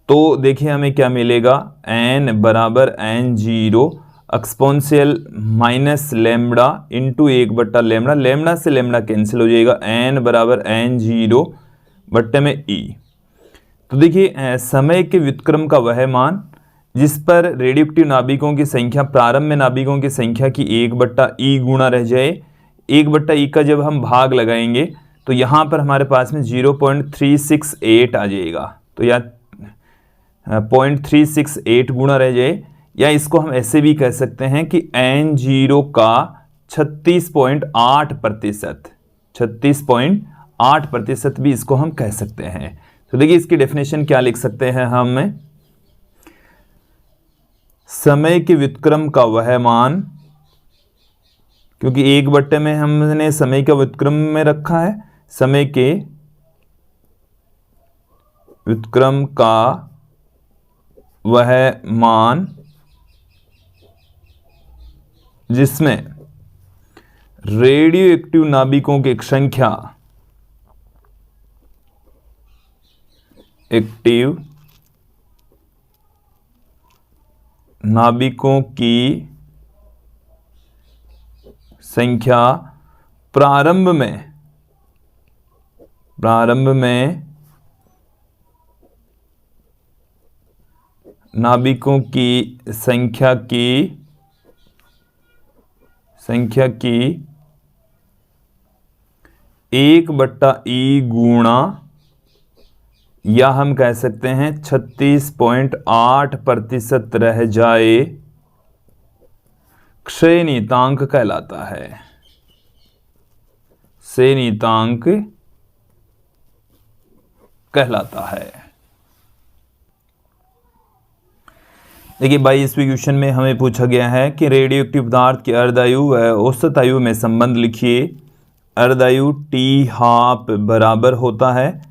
Speaker 1: तो देखिए हमें क्या मिलेगा, n बराबर n0 exponential minus lambda into 1/λ, lambda से लैम्बडा कैंसिल हो जाएगा, n बराबर n0 बट्टे में e। तो देखिए समय के व्युत्क्रम का वह मान जिस पर रेडियोएक्टिव नाभिकों की संख्या प्रारंभ में नाभिकों की संख्या की 1/e गुणा रह जाए, 1/e का जब हम भाग लगाएंगे तो यहाँ पर हमारे पास में 0.368 आ जाएगा, तो या 0.368 गुणा रह जाए, या इसको हम ऐसे भी कह सकते हैं कि n0 का 36.8%, 36.8% भी इसको हम कह सकते हैं। तो देखिए इसकी डेफिनेशन क्या लिख सकते हैं हम, समय के व्युत्क्रम का वह मान, क्योंकि 1/, में हमने समय का व्युत्क्रम में रखा है, समय के व्युत्क्रम का वह मान जिसमें रेडियोएक्टिव नाभिकों की संख्या, एक्टिव नाभिकों की संख्या प्रारंभ में नाभिकों की संख्या की 1/e गुणा, या हम कह सकते हैं 36.8% रह जाए, क्षय नीतांक कहलाता है। क्षय नीतांक कहलाता है। देखिए 22वें क्वेश्चन में हमें पूछा गया है कि रेडियोएक्टिव पदार्थ की अर्धायु व औसत आयु में संबंध लिखिए। अर्धायु T½ बराबर होता है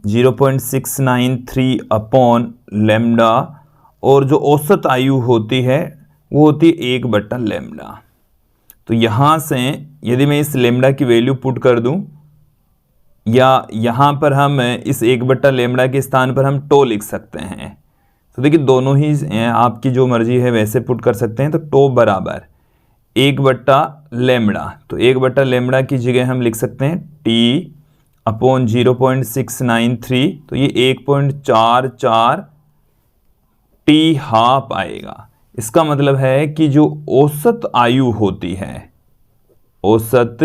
Speaker 1: 0.693 अपॉन लैम्बडा, और जो औसत आयु होती है वो होती है 1/λ। तो यहाँ से यदि मैं इस लैम्बडा की वैल्यू पुट कर दूं, या यहाँ पर हम इस 1/λ के स्थान पर हम टो लिख सकते हैं, तो देखिए दोनों ही आपकी जो मर्जी है वैसे पुट कर सकते हैं। तो टो बराबर 1/λ, तो 1/λ की जगह हम लिख सकते हैं T अपॉन 0.693, तो ये 1.44 T हाफ आएगा। इसका मतलब है कि जो औसत आयु होती है, औसत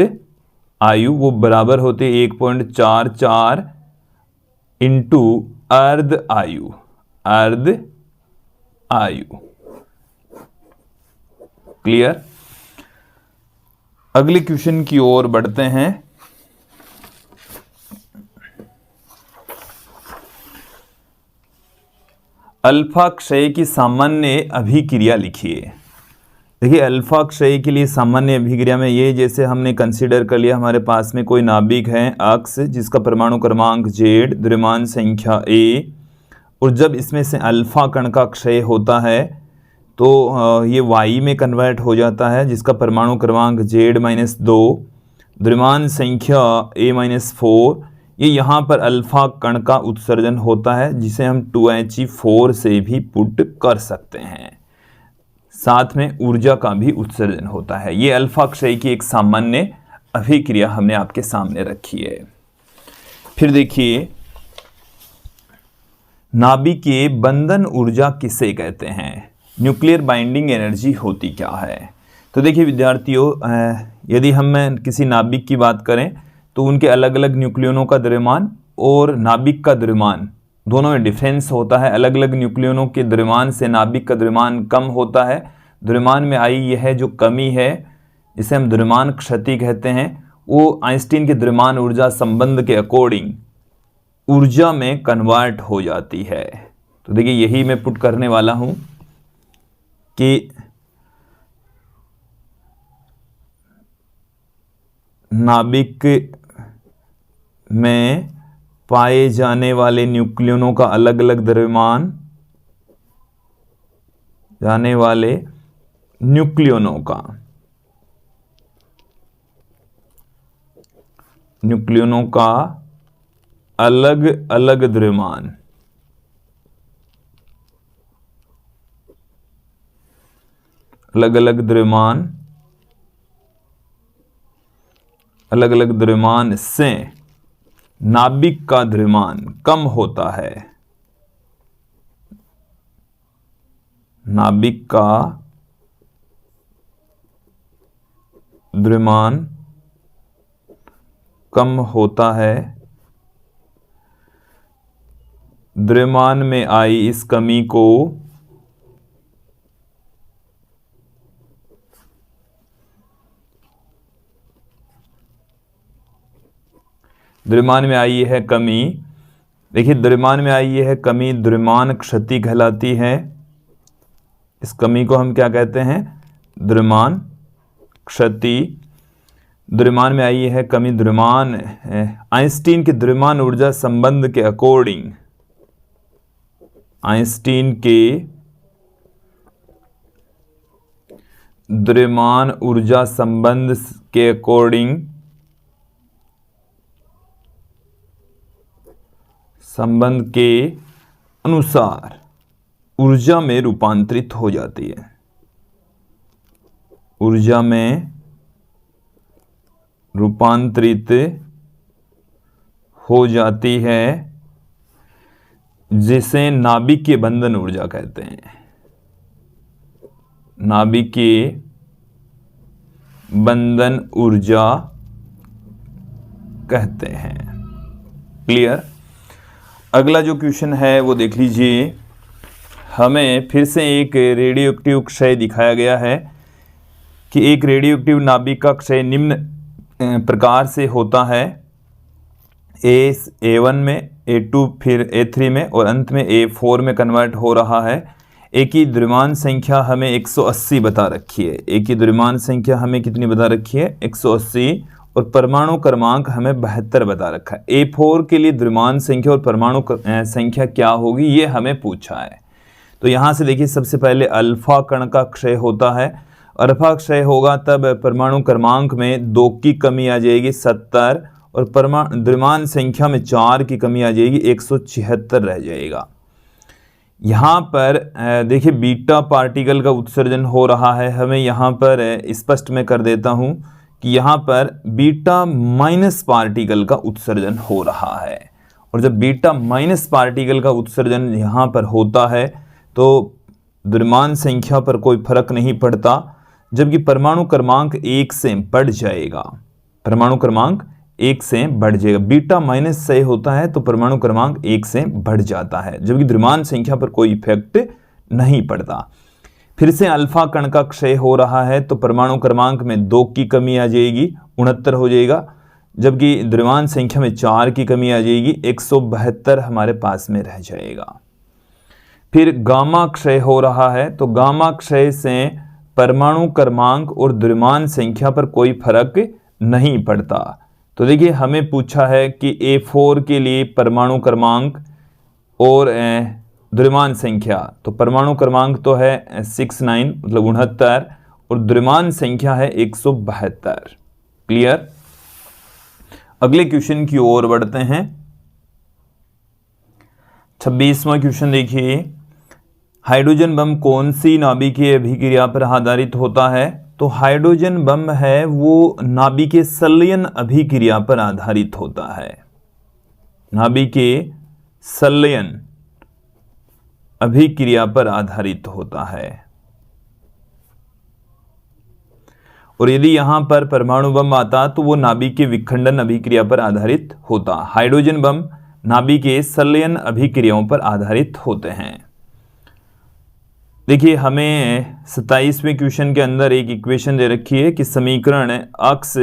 Speaker 1: आयु वो बराबर होती है 1.44 इंटू अर्ध आयु, अर्ध आयु। क्लियर। अगले क्वेश्चन की ओर बढ़ते हैं। अल्फा क्षय की सामान्य अभिक्रिया लिखिए। देखिए अल्फा क्षय के लिए सामान्य अभिक्रिया में ये, जैसे हमने कंसीडर कर लिया हमारे पास में कोई नाभिक है अक्ष जिसका परमाणु क्रमांक Z, द्रव्यमान संख्या A, और जब इसमें से अल्फा कण का क्षय होता है तो ये Y में कन्वर्ट हो जाता है, जिसका परमाणु क्रमांक Z-2, द्रव्यमान संख्या A-4। ये यहाँ पर अल्फा कण का उत्सर्जन होता है, जिसे हम 2He4 से भी पुट कर सकते हैं। साथ में ऊर्जा का भी उत्सर्जन होता है। ये अल्फा क्षय की एक सामान्य अभिक्रिया हमने आपके सामने रखी है। फिर देखिए नाभिकीय बंधन ऊर्जा किसे कहते हैं, न्यूक्लियर बाइंडिंग एनर्जी होती क्या है। तो देखिए विद्यार्थियों, यदि हम किसी नाभिक की बात करें तो उनके अलग अलग न्यूक्लियनों का द्रव्यमान और नाभिक का द्रव्यमान दोनों में डिफरेंस होता है। अलग अलग न्यूक्लियनों के द्रव्यमान से नाभिक का द्रव्यमान कम होता है। द्रव्यमान में आई यह जो कमी है, जिसे हम द्रव्यमान क्षति कहते हैं, वो आइंस्टीन के द्रव्यमान ऊर्जा संबंध के अकॉर्डिंग ऊर्जा में कन्वर्ट हो जाती है। तो देखिए यही मैं पुट करने वाला हूं कि नाभिक में पाए जाने वाले न्यूक्लियनों का अलग अलग द्रव्यमान, जाने वाले न्यूक्लियनों का अलग अलग द्रव्यमान, अलग अलग द्रव्यमान, अलग अलग द्रव्यमान से नाभिक का द्रव्यमान कम होता है। नाभिक का द्रव्यमान कम होता है। द्रव्यमान में आई इस कमी को द्रव्यमान में आई है कमी, देखिए द्रव्यमान में आई है कमी द्रव्यमान क्षति कहलाती है। इस कमी को हम क्या कहते हैं, द्रव्यमान क्षति। द्रव्यमान में आई है कमी द्रव्यमान, आइंस्टीन के द्रव्यमान ऊर्जा संबंध के अकॉर्डिंग, आइंस्टीन के द्रव्यमान ऊर्जा संबंध के अकॉर्डिंग, संबंध के अनुसार ऊर्जा में रूपांतरित हो जाती है, ऊर्जा में रूपांतरित हो जाती है, जिसे नाभिकीय बंधन ऊर्जा कहते हैं। नाभिकीय बंधन ऊर्जा कहते हैं। क्लियर। अगला जो क्वेश्चन है वो देख लीजिए। हमें फिर से एक रेडियो एक्टिव क्षय दिखाया गया है कि एक रेडियो एक्टिव नाभिक का क्षय निम्न प्रकार से होता है, A1 में, A2 फिर A3 में और अंत में A4 में कन्वर्ट हो रहा है। ए की द्रव्यमान संख्या हमें 180 बता रखी है। ए की द्रव्यमान संख्या हमें कितनी बता रखी है, 180, और परमाणु क्रमांक हमें 72 बता रखा है। A4 के लिए द्रव्यमान संख्या और परमाणु संख्या क्या होगी ये हमें पूछा है। तो यहाँ से देखिए सबसे पहले अल्फा कण का क्षय होता है। अल्फा क्षय होगा तब परमाणु क्रमांक में 2 की कमी आ जाएगी 70, और द्रव्यमान संख्या में 4 की कमी आ जाएगी 176 रह जाएगा। यहाँ पर देखिए बीटा पार्टिकल का उत्सर्जन हो रहा है। हमें यहाँ पर स्पष्ट मैं कर देता हूँ कि यहाँ पर बीटा माइनस पार्टिकल का उत्सर्जन हो रहा है। और जब बीटा माइनस पार्टिकल का उत्सर्जन यहाँ पर होता है तो द्रव्यमान संख्या पर कोई फर्क नहीं पड़ता, जबकि परमाणु क्रमांक 1 से बढ़ जाएगा। परमाणु क्रमांक 1 से बढ़ जाएगा। बीटा माइनस से होता है तो परमाणु क्रमांक 1 से बढ़ जाता है, जबकि द्रव्यमान संख्या पर कोई इफेक्ट नहीं पड़ता। फिर से अल्फा कण का क्षय हो रहा है तो परमाणु क्रमांक में 2 की कमी आ जाएगी, 69 हो जाएगा, जबकि द्रव्यमान संख्या में 4 की कमी आ जाएगी, 172 हमारे पास में रह जाएगा। फिर गामा क्षय हो रहा है तो गामा क्षय से परमाणु क्रमांक और द्रव्यमान संख्या पर कोई फर्क नहीं पड़ता। तो देखिए हमें पूछा है कि A4 के लिए परमाणु क्रमांक और द्रव्यमान संख्या, तो परमाणु क्रमांक तो है 69 मतलब 69 और द्रव्यमान संख्या है 172। क्लियर। अगले क्वेश्चन की ओर बढ़ते हैं। 26वां क्वेश्चन देखिए, हाइड्रोजन बम कौन सी नाभिकीय अभिक्रिया पर आधारित होता है? तो हाइड्रोजन बम है वो नाभिकीय संलयन अभिक्रिया पर आधारित होता है। नाभिकीय संलयन अभिक्रिया पर आधारित होता है। और यदि यहां पर परमाणु बम आता तो वो नाभिकीय विखंडन अभिक्रिया पर आधारित होता। हाइड्रोजन बम नाभिकीय संलयन अभिक्रियाओं पर आधारित होते हैं। देखिए हमें 27वें क्वेश्चन के अंदर एक इक्वेशन दे रखी है कि समीकरण अक्स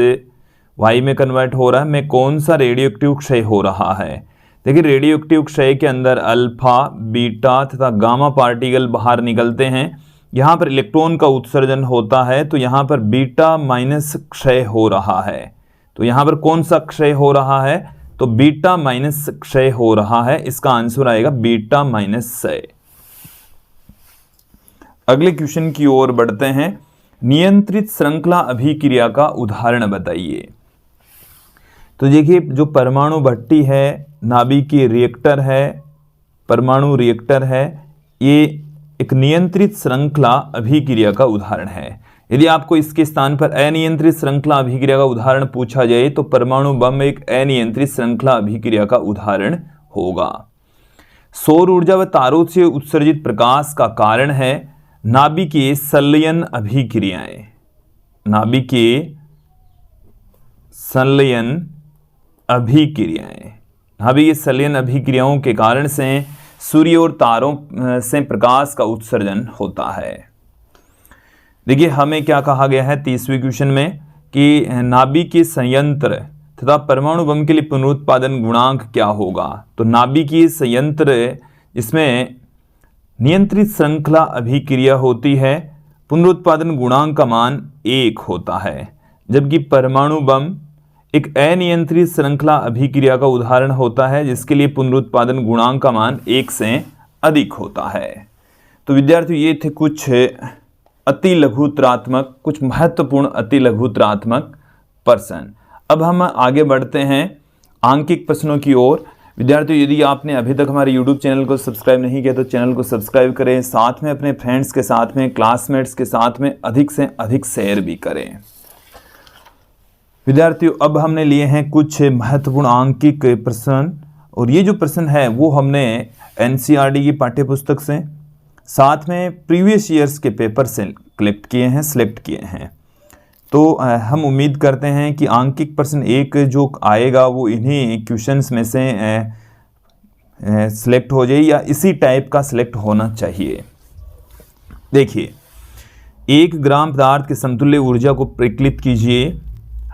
Speaker 1: वाई में कन्वर्ट हो रहा है, में कौन सा रेडियोएक्टिव क्षय हो रहा है। देखिए रेडियोएक्टिव क्षय के अंदर अल्फा, बीटा तथा गामा पार्टिकल बाहर निकलते हैं। यहाँ पर इलेक्ट्रॉन का उत्सर्जन होता है तो यहाँ पर बीटा माइनस क्षय हो रहा है। तो यहाँ पर कौन सा क्षय हो रहा है? तो बीटा माइनस क्षय हो रहा है। इसका आंसर आएगा बीटा माइनस क्षय। अगले क्वेश्चन की ओर बढ़ते हैं। नियंत्रित श्रृंखला अभिक्रिया का उदाहरण बताइए। तो देखिए जो परमाणु भट्टी है, नाभिकीय रिएक्टर है, परमाणु रिएक्टर है, ये एक नियंत्रित श्रृंखला अभिक्रिया का उदाहरण है। यदि आपको इसके स्थान पर अनियंत्रित श्रृंखला अभिक्रिया का उदाहरण पूछा जाए तो परमाणु बम एक अनियंत्रित श्रृंखला अभिक्रिया का उदाहरण होगा। सौर ऊर्जा व तारों से उत्सर्जित प्रकाश का कारण है नाभिकीय संलयन अभिक्रियाएं। नाभिकीय संलयन अभिक्रियाएं, नाभिकीय संलयन अभिक्रियाओं के कारण से सूर्य और तारों से प्रकाश का उत्सर्जन होता है। देखिए हमें क्या कहा गया है 30वें क्वेश्चन में कि नाभिकीय संयंत्र तथा परमाणु बम के लिए पुनरुत्पादन गुणांक क्या होगा। तो नाभिकीय संयंत्र इसमें नियंत्रित श्रृंखला अभिक्रिया होती है, पुनरुत्पादन गुणांक का मान 1 होता है, जबकि परमाणु बम एक अनियंत्रित श्रृंखला अभिक्रिया का उदाहरण होता है जिसके लिए पुनरुत्पादन गुणांक का मान 1 से अधिक होता है। तो विद्यार्थियों ये थे कुछ अति लघुत्रात्मक, कुछ महत्वपूर्ण अति लघुत्रात्मक प्रश्न। अब हम आगे बढ़ते हैं आंकिक प्रश्नों की ओर। विद्यार्थियों यदि आपने अभी तक हमारे YouTube चैनल को सब्सक्राइब नहीं किया तो चैनल को सब्सक्राइब करें, साथ में अपने फ्रेंड्स के साथ में, क्लासमेट्स के साथ में अधिक से अधिक शेयर भी करें। विद्यार्थियों अब हमने लिए हैं कुछ महत्वपूर्ण आंकिक प्रश्न, और ये जो प्रश्न है वो हमने NCERT की पाठ्यपुस्तक से, साथ में प्रीवियस ईयर्स के पेपर से सिलेक्ट किए हैं। तो हम उम्मीद करते हैं कि आंकिक प्रश्न एक जो आएगा वो इन्हीं क्वेश्चंस में से सिलेक्ट हो जाए या इसी टाइप का सिलेक्ट होना चाहिए। देखिए 1 ग्राम पदार्थ के समतुल्य ऊर्जा को परिकलित कीजिए।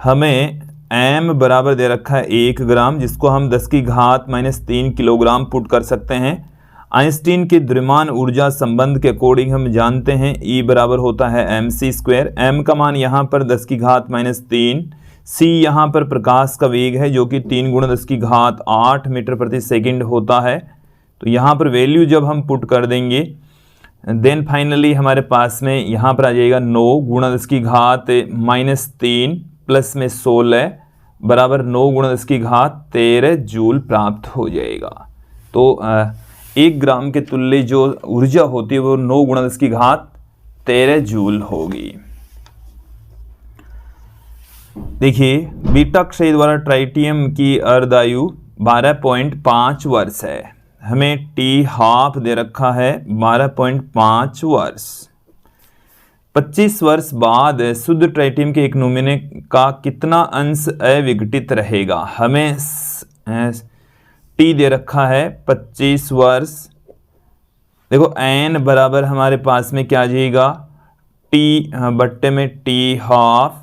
Speaker 1: हमें m बराबर दे रखा है 1 ग्राम, जिसको हम 10⁻³ किलोग्राम पुट कर सकते हैं। आइंस्टीन के द्रव्यमान ऊर्जा संबंध के अकॉर्डिंग हम जानते हैं E बराबर होता है mc²। m का मान यहाँ पर 10⁻³ c यहाँ पर प्रकाश का वेग है जो कि 3 × 10⁸ मीटर प्रति सेकंड होता है। तो यहाँ पर वैल्यू जब हम पुट कर देंगे देन फाइनली हमारे पास में यहाँ पर आ जाएगा 9 × 10⁻³ प्लस में 16 बराबर 9 × 10⁻13 जूल प्राप्त हो जाएगा। तो 1 ग्राम के तुल्य जो ऊर्जा होती है वो 9 × 10⁻13 जूल होगी। देखिए बीटा क्षय द्वारा ट्राइटियम की अर्धायु 12.5 वर्ष है। हमें टी हाफ दे रखा है 12.5 वर्ष। 25 वर्ष बाद शुद्ध ट्राइटियम के एक नमूने का कितना अंश अविघटित रहेगा। हमें टी दे रखा है 25 वर्ष। देखो एन बराबर हमारे पास में क्या आ जाएगा, टी बट्टे में टी हाफ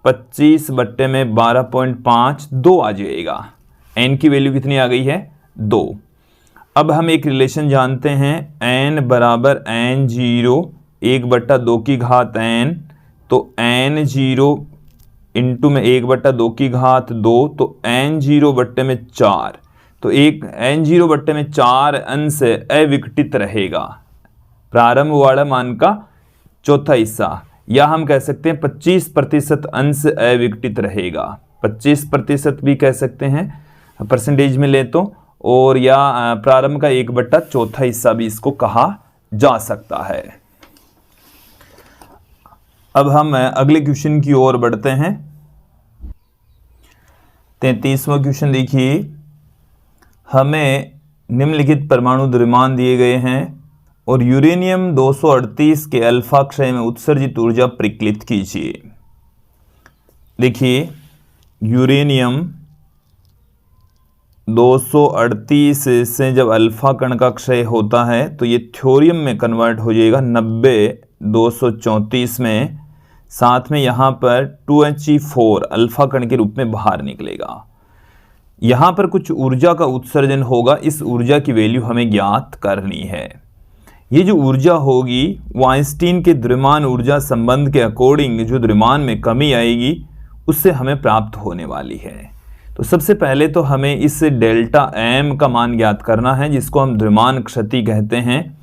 Speaker 1: 25 बट्टे में 12.5 2 आ जाएगा। एन की वैल्यू कितनी आ गई है 2। अब हम एक रिलेशन जानते हैं एन बराबर एन जीरो 1/2 तो एन जीरो इंटू में 1/2 तो एन जीरो बट्टे में 4 तो एक एन जीरो बट्टे में 4 अंश अविघटित रहेगा, प्रारंभ वाला मान का चौथा हिस्सा, या हम कह सकते हैं 25% अंश अविघटित रहेगा। 25% भी कह सकते हैं परसेंटेज में ले तो, और या प्रारंभ का 1/4 हिस्सा भी इसको कहा जा सकता है। अब हम अगले क्वेश्चन की ओर बढ़ते हैं। 33वां क्वेश्चन देखिए, हमें निम्नलिखित परमाणु द्रव्यमान दिए गए हैं और यूरेनियम 238 के अल्फा क्षय में उत्सर्जित ऊर्जा परिकलित कीजिए। देखिए यूरेनियम 238 से जब अल्फा कण का क्षय होता है तो ये थ्योरियम में कन्वर्ट हो जाएगा 90 में, साथ में यहाँ पर 2He4 अल्फा कण के रूप में बाहर निकलेगा। यहाँ पर कुछ ऊर्जा का उत्सर्जन होगा, इस ऊर्जा की वैल्यू हमें ज्ञात करनी है। ये जो ऊर्जा होगी वो आइंस्टीन के द्रव्यमान ऊर्जा संबंध के अकॉर्डिंग जो द्रव्यमान में कमी आएगी उससे हमें प्राप्त होने वाली है। तो सबसे पहले तो हमें इस डेल्टा एम का मान ज्ञात करना है, जिसको हम द्रव्यमान क्षति कहते हैं।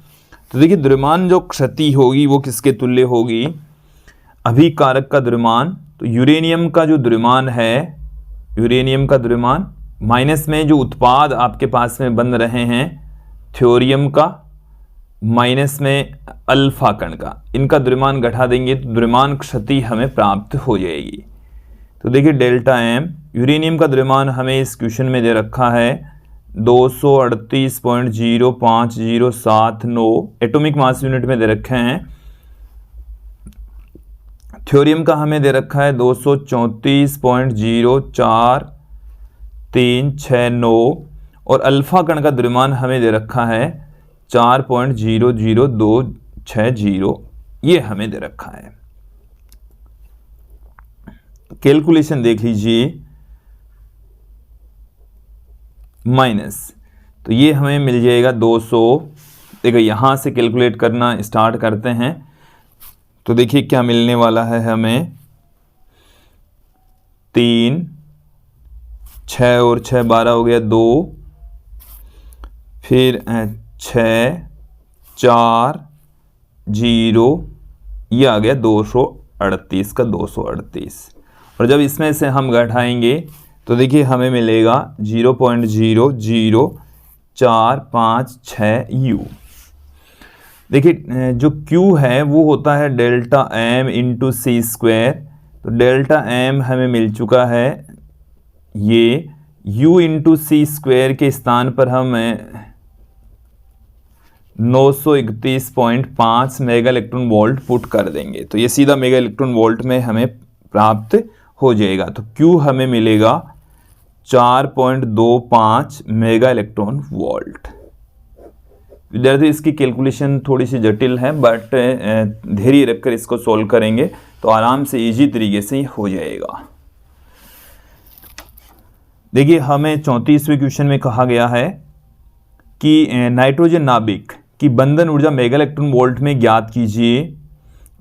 Speaker 1: तो देखिए द्रव्यमान जो क्षति होगी वो किसके तुल्य होगी, अभिकारक का द्रव्यमान। तो यूरेनियम का जो द्रव्यमान है, यूरेनियम का द्रव्यमान माइनस में जो उत्पाद आपके पास में बन रहे हैं थ्योरियम का, माइनस में अल्फा कण का, इनका द्रव्यमान घटा देंगे तो द्रव्यमान क्षति हमें प्राप्त हो जाएगी। तो देखिए डेल्टा एम, यूरेनियम का द्रव्यमान हमें इस क्वेश्चन में दे रखा है 238.05079 एटॉमिक मास यूनिट में दे रखे हैं। थ्योरियम का हमें दे रखा है 234.04369 और अल्फा कण का द्रव्यमान हमें दे रखा है 4.00260, ये हमें दे रखा है। कैलकुलेशन देख लीजिए, माइनस, तो ये हमें मिल जाएगा 200। देखो यहां से कैलकुलेट करना स्टार्ट करते हैं तो देखिए क्या मिलने वाला है हमें, 3 6 और 6 12 हो गया 2, फिर 6 4 0, ये आ गया 238 का 238, और जब इसमें से हम घटाएंगे तो देखिए हमें मिलेगा 0.00456 U। देखिए जो Q है वो होता है डेल्टा M इंटू सी स्क्वायर। तो डेल्टा M हमें मिल चुका है, ये U इंटू सी स्क्वायर के स्थान पर हम 931.5 मेगा इलेक्ट्रॉन वोल्ट पुट कर देंगे तो ये सीधा मेगा इलेक्ट्रॉन वोल्ट में हमें प्राप्त हो जाएगा। तो Q हमें मिलेगा 4.25 मेगा इलेक्ट्रॉन वोल्ट। विद्यार्थी इसकी कैलकुलेशन थोड़ी सी जटिल है, बट धैर्य रखकर इसको सोल्व करेंगे तो आराम से इजी तरीके से हो जाएगा। देखिए हमें 34वें क्वेश्चन में कहा गया है कि नाइट्रोजन नाभिक की बंधन ऊर्जा मेगा इलेक्ट्रॉन वोल्ट में ज्ञात कीजिए।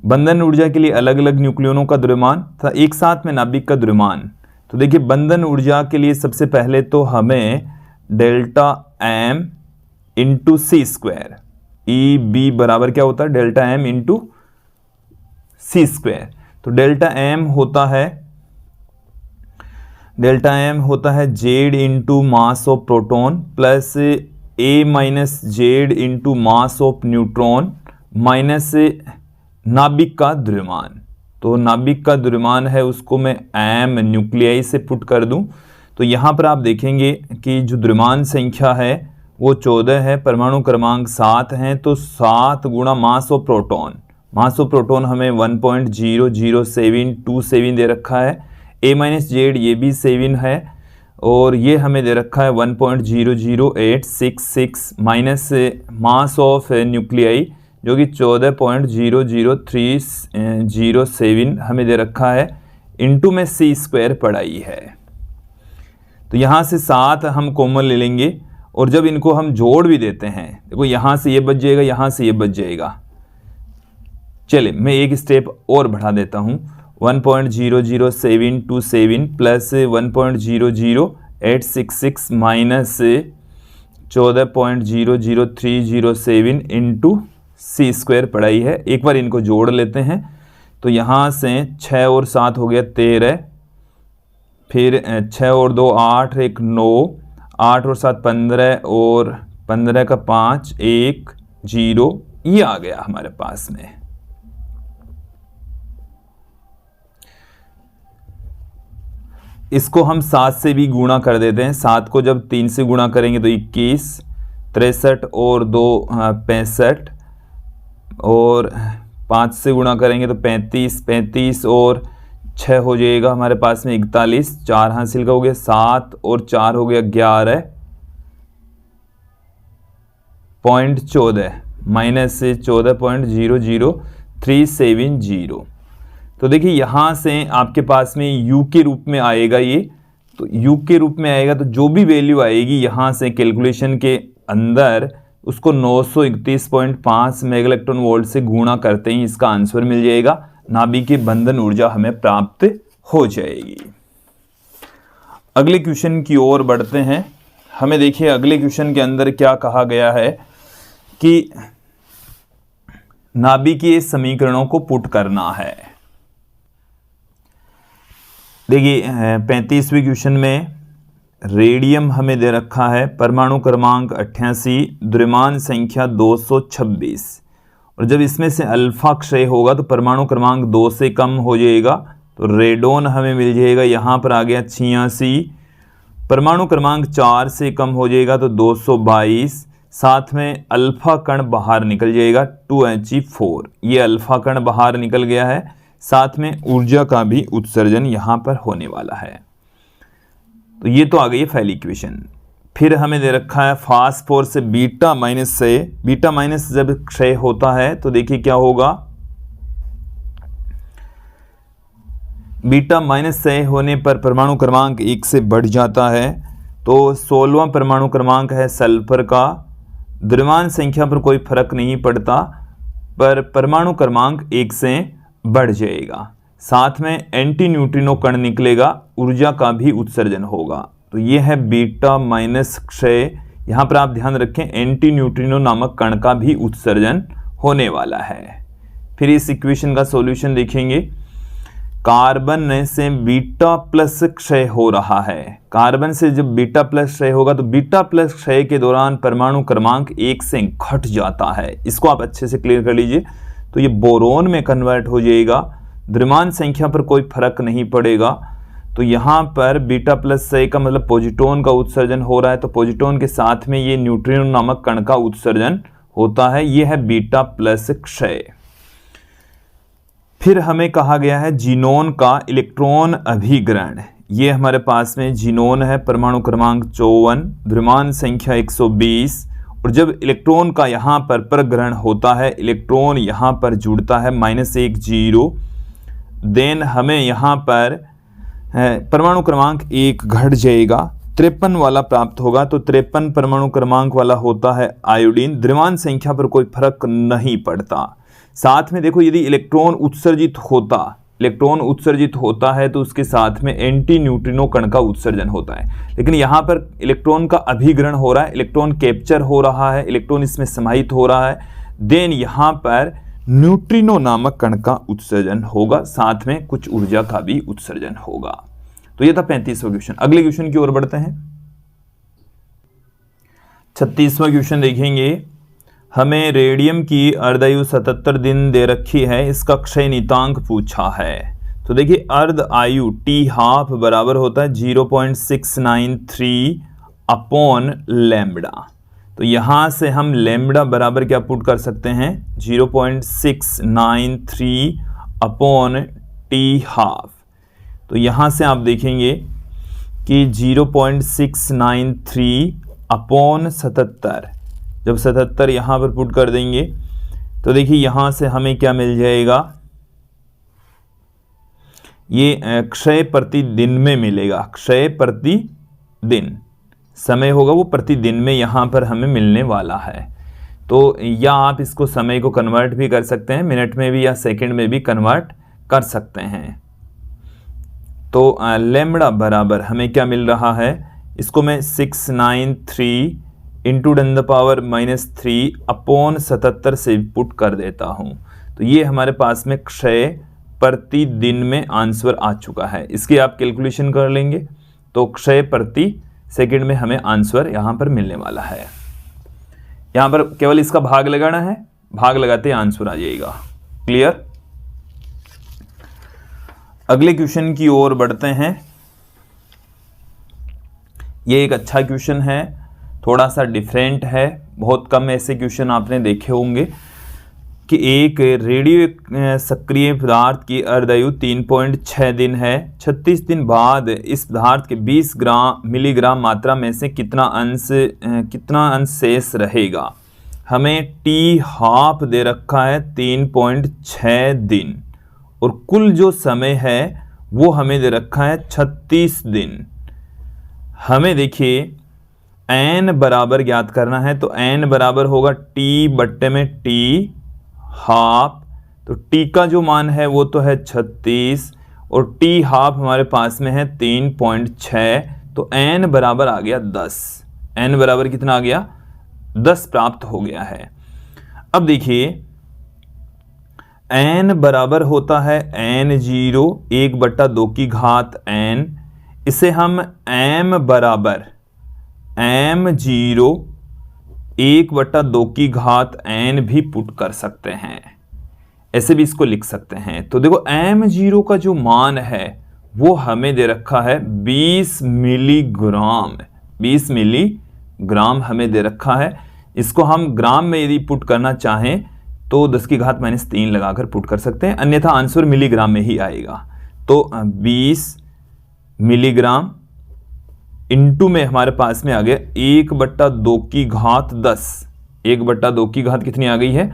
Speaker 1: बंधन ऊर्जा के लिए अलग अलग न्यूक्लियोनों का द्रव्यमान तथा एक साथ में नाभिक का द्रव्यमान। तो देखिए बंधन ऊर्जा के लिए सबसे पहले तो हमें डेल्टा एम इंटू सी स्क्वायर, ई बी बराबर क्या होता है डेल्टा एम इंटू सी स्क्वायर। तो डेल्टा एम होता है Z into mass of proton plus A minus Z into mass of neutron minus नाभिक का द्रव्यमान। तो नाभिक का द्रव्यमान है उसको मैं एम न्यूक्लियाई से पुट कर दूं। तो यहाँ पर आप देखेंगे कि जो द्रव्यमान संख्या है वो 14 है, परमाणु क्रमांक 7 हैं, तो 7 गुणा mass of proton. Mass of proton हमें 1.00727 दे रखा है। ए माइनस जेड ये भी 7 है और ये हमें दे रखा है 1.00866 माइनस मास ऑफ न्यूक्लियाई जो कि 14.00307 हमें दे रखा है, इंटू में सी स्क्वायर पढ़ाई है। तो यहाँ से 7 हम कॉमन ले लेंगे और जब इनको हम जोड़ भी देते हैं, देखो यहाँ से ये बच जाएगा, यहाँ से ये बच जाएगा। चलिए मैं एक स्टेप और बढ़ा देता हूँ, 1.00727 प्लस 1.00866 माइनस 14.00307 इंटू सी स्क्वायर पढ़ाई है। एक बार इनको जोड़ लेते हैं तो यहाँ से 6 और 7 हो गया 13, फिर 6 और 2 8, 1 9, 8 और 7 15 और 15 का 5 1 0, ये आ गया हमारे पास में। इसको हम 7 से भी गुणा कर देते हैं। 7 को जब 3 से गुणा करेंगे तो 21, 63 और 2 65 और 5 से गुणा करेंगे तो 35, 35 और 6 हो जाएगा हमारे पास में 41, 4 हासिल का हो गया 7 और 4 हो गया 11.14 माइनस 14.00370। तो देखिए यहाँ से आपके पास में u के रूप में आएगा ये, तो u के रूप में आएगा तो जो भी वैल्यू आएगी यहाँ से कैलकुलेशन के अंदर उसको 931.5 मेगा इलेक्ट्रॉन वोल्ट से गुणा करते ही इसका आंसर मिल जाएगा। नाभिक की बंधन ऊर्जा हमें प्राप्त हो जाएगी। अगले क्वेश्चन की ओर बढ़ते हैं। हमें देखिए अगले क्वेश्चन के अंदर क्या कहा गया है कि नाभिकीय समीकरणों को पुट करना है। देखिए 35वें क्वेश्चन में रेडियम हमें दे रखा है, परमाणु क्रमांक 88, द्रव्यमान संख्या 226, और जब इसमें से अल्फा क्षय होगा तो परमाणु क्रमांक 2 से कम हो जाएगा, तो रेडोन हमें मिल जाएगा, यहाँ पर आ गया 86, परमाणु क्रमांक 4 से कम हो जाएगा तो 222, साथ में अल्फा कण बाहर निकल जाएगा 2He4, ये अल्फा कण बाहर निकल गया है, साथ में ऊर्जा का भी उत्सर्जन यहाँ पर होने वाला है। तो ये तो आ गई पहली इक्वेशन। फिर हमें दे रखा है फास्फोर से बीटा माइनस से, बीटा माइनस जब क्षय होता है तो देखिए क्या होगा, बीटा माइनस क्षय होने पर परमाणु क्रमांक 1 से बढ़ जाता है, तो 16वां परमाणु क्रमांक है सल्फर का, द्रव्यमान संख्या पर कोई फर्क नहीं पड़ता पर परमाणु क्रमांक 1 से बढ़ जाएगा, साथ में एंटी न्यूट्रिनो कण निकलेगा, ऊर्जा का भी उत्सर्जन होगा। तो ये है बीटा माइनस क्षय। यहाँ पर आप ध्यान रखें एंटी न्यूट्रिनो नामक कण का भी उत्सर्जन होने वाला है। फिर इस इक्वेशन का सॉल्यूशन देखेंगे, कार्बन से बीटा प्लस क्षय हो रहा है, कार्बन से जब बीटा प्लस क्षय होगा तो बीटा प्लस क्षय के दौरान परमाणु क्रमांक 1 से घट जाता है, इसको आप अच्छे से क्लियर कर लीजिए। तो ये बोरोन में कन्वर्ट हो जाएगा, द्रव्यमान संख्या पर कोई फर्क नहीं पड़ेगा, तो यहाँ पर बीटा प्लस क्षय का मतलब पॉजिट्रॉन का उत्सर्जन हो रहा है, तो पॉजिट्रॉन के साथ में ये न्यूट्रिनो नामक कण का उत्सर्जन होता है, ये है बीटा प्लस क्षय। फिर हमें कहा गया है जीनोन का इलेक्ट्रॉन अभिग्रहण, ये हमारे पास में जीनोन है, परमाणु क्रमांक 54, द्रव्यमान संख्या 120, और जब इलेक्ट्रॉन का यहाँ पर परग्रहण होता है, इलेक्ट्रॉन यहाँ पर जुड़ता है -1 0, देन हमें यहाँ पर परमाणु क्रमांक 1 घट जाएगा, 53 वाला प्राप्त होगा, तो 53 परमाणु क्रमांक वाला होता है आयोडीन, द्रव्यमान संख्या पर कोई फर्क नहीं पड़ता। साथ में देखो यदि इलेक्ट्रॉन उत्सर्जित होता है तो उसके साथ में एंटी न्यूट्रिनो कण का उत्सर्जन होता है, लेकिन यहाँ पर इलेक्ट्रॉन का अभिग्रहण हो रहा है, इलेक्ट्रॉन कैप्चर हो रहा है, इलेक्ट्रॉन इसमें समाहित हो रहा है, देन यहाँ पर न्यूट्रिनो नामक कण का उत्सर्जन होगा, साथ में कुछ ऊर्जा का भी उत्सर्जन होगा। तो ये था 35वां क्वेश्चन। अगले क्वेश्चन की ओर बढ़ते हैं। 36वां क्वेश्चन देखेंगे। हमें रेडियम की अर्धायु 77 दिन दे रखी है, इसका क्षय नियतांक पूछा है। तो देखिए अर्ध आयु टी हाफ बराबर होता है 0.693 अपॉन लैम्बडा। तो यहाँ से हम लैम्बडा बराबर क्या पुट कर सकते हैं 0.693 अपॉन टी हाफ। तो यहाँ से आप देखेंगे कि 0.693 अपॉन 77, जब 77 यहाँ पर पुट कर देंगे तो देखिए यहाँ से हमें क्या मिल जाएगा, ये क्षय प्रति दिन में मिलेगा। क्षय प्रति दिन समय होगा वो प्रति दिन में यहाँ पर हमें मिलने वाला है। तो या आप इसको समय को कन्वर्ट भी कर सकते हैं, मिनट में भी या सेकंड में भी कन्वर्ट कर सकते हैं। तो लैम्बडा बराबर हमें क्या मिल रहा है, इसको मैं 693 इंटू 10⁻³ अपॉन 77 से पुट कर देता हूँ। तो ये हमारे पास में क्षय प्रति दिन में आंसर आ चुका है। इसकी आप कैलकुलेशन कर लेंगे तो क्षय प्रति सेकंड में हमें आंसर यहाँ पर मिलने वाला है। यहाँ पर केवल इसका भाग लगाना है, भाग लगाते आंसर आ जाएगा। क्लियर। अगले क्वेश्चन की ओर बढ़ते हैं। ये एक अच्छा क्वेश्चन है, थोड़ा सा डिफरेंट है। बहुत कम ऐसे क्वेश्चन आपने देखे होंगे कि एक रेडियो सक्रिय पदार्थ की अर्धायु 3.6 दिन है। 36 दिन बाद इस पदार्थ के 20 मिलीग्राम मात्रा में से कितना अंश शेष रहेगा। हमें टी हाफ दे रखा है 3.6 दिन और कुल जो समय है वो हमें दे रखा है 36 दिन। हमें देखिए एन बराबर ज्ञात करना है, तो एन बराबर होगा टी बट्टे में टी हाफ। तो टी का जो मान है वो तो है 36 और टी हाफ हमारे पास में है 3.6। तो एन बराबर आ गया 10। एन बराबर कितना आ गया 10 प्राप्त हो गया है। अब देखिए एन बराबर होता है n0 1/2 n। इसे हम m बराबर m0 1/2 n भी पुट कर सकते हैं, ऐसे भी इसको लिख सकते हैं। तो देखो m0 का जो मान है वो हमें दे रखा है 20 मिलीग्राम। 20 मिलीग्राम हमें दे रखा है। इसको हम ग्राम में यदि पुट करना चाहें तो 10⁻³ लगाकर पुट कर सकते हैं, अन्यथा आंसर मिलीग्राम में ही आएगा। तो 20 मिलीग्राम इंटू में हमारे पास में आ गया 1/2 1/2 कितनी आ गई है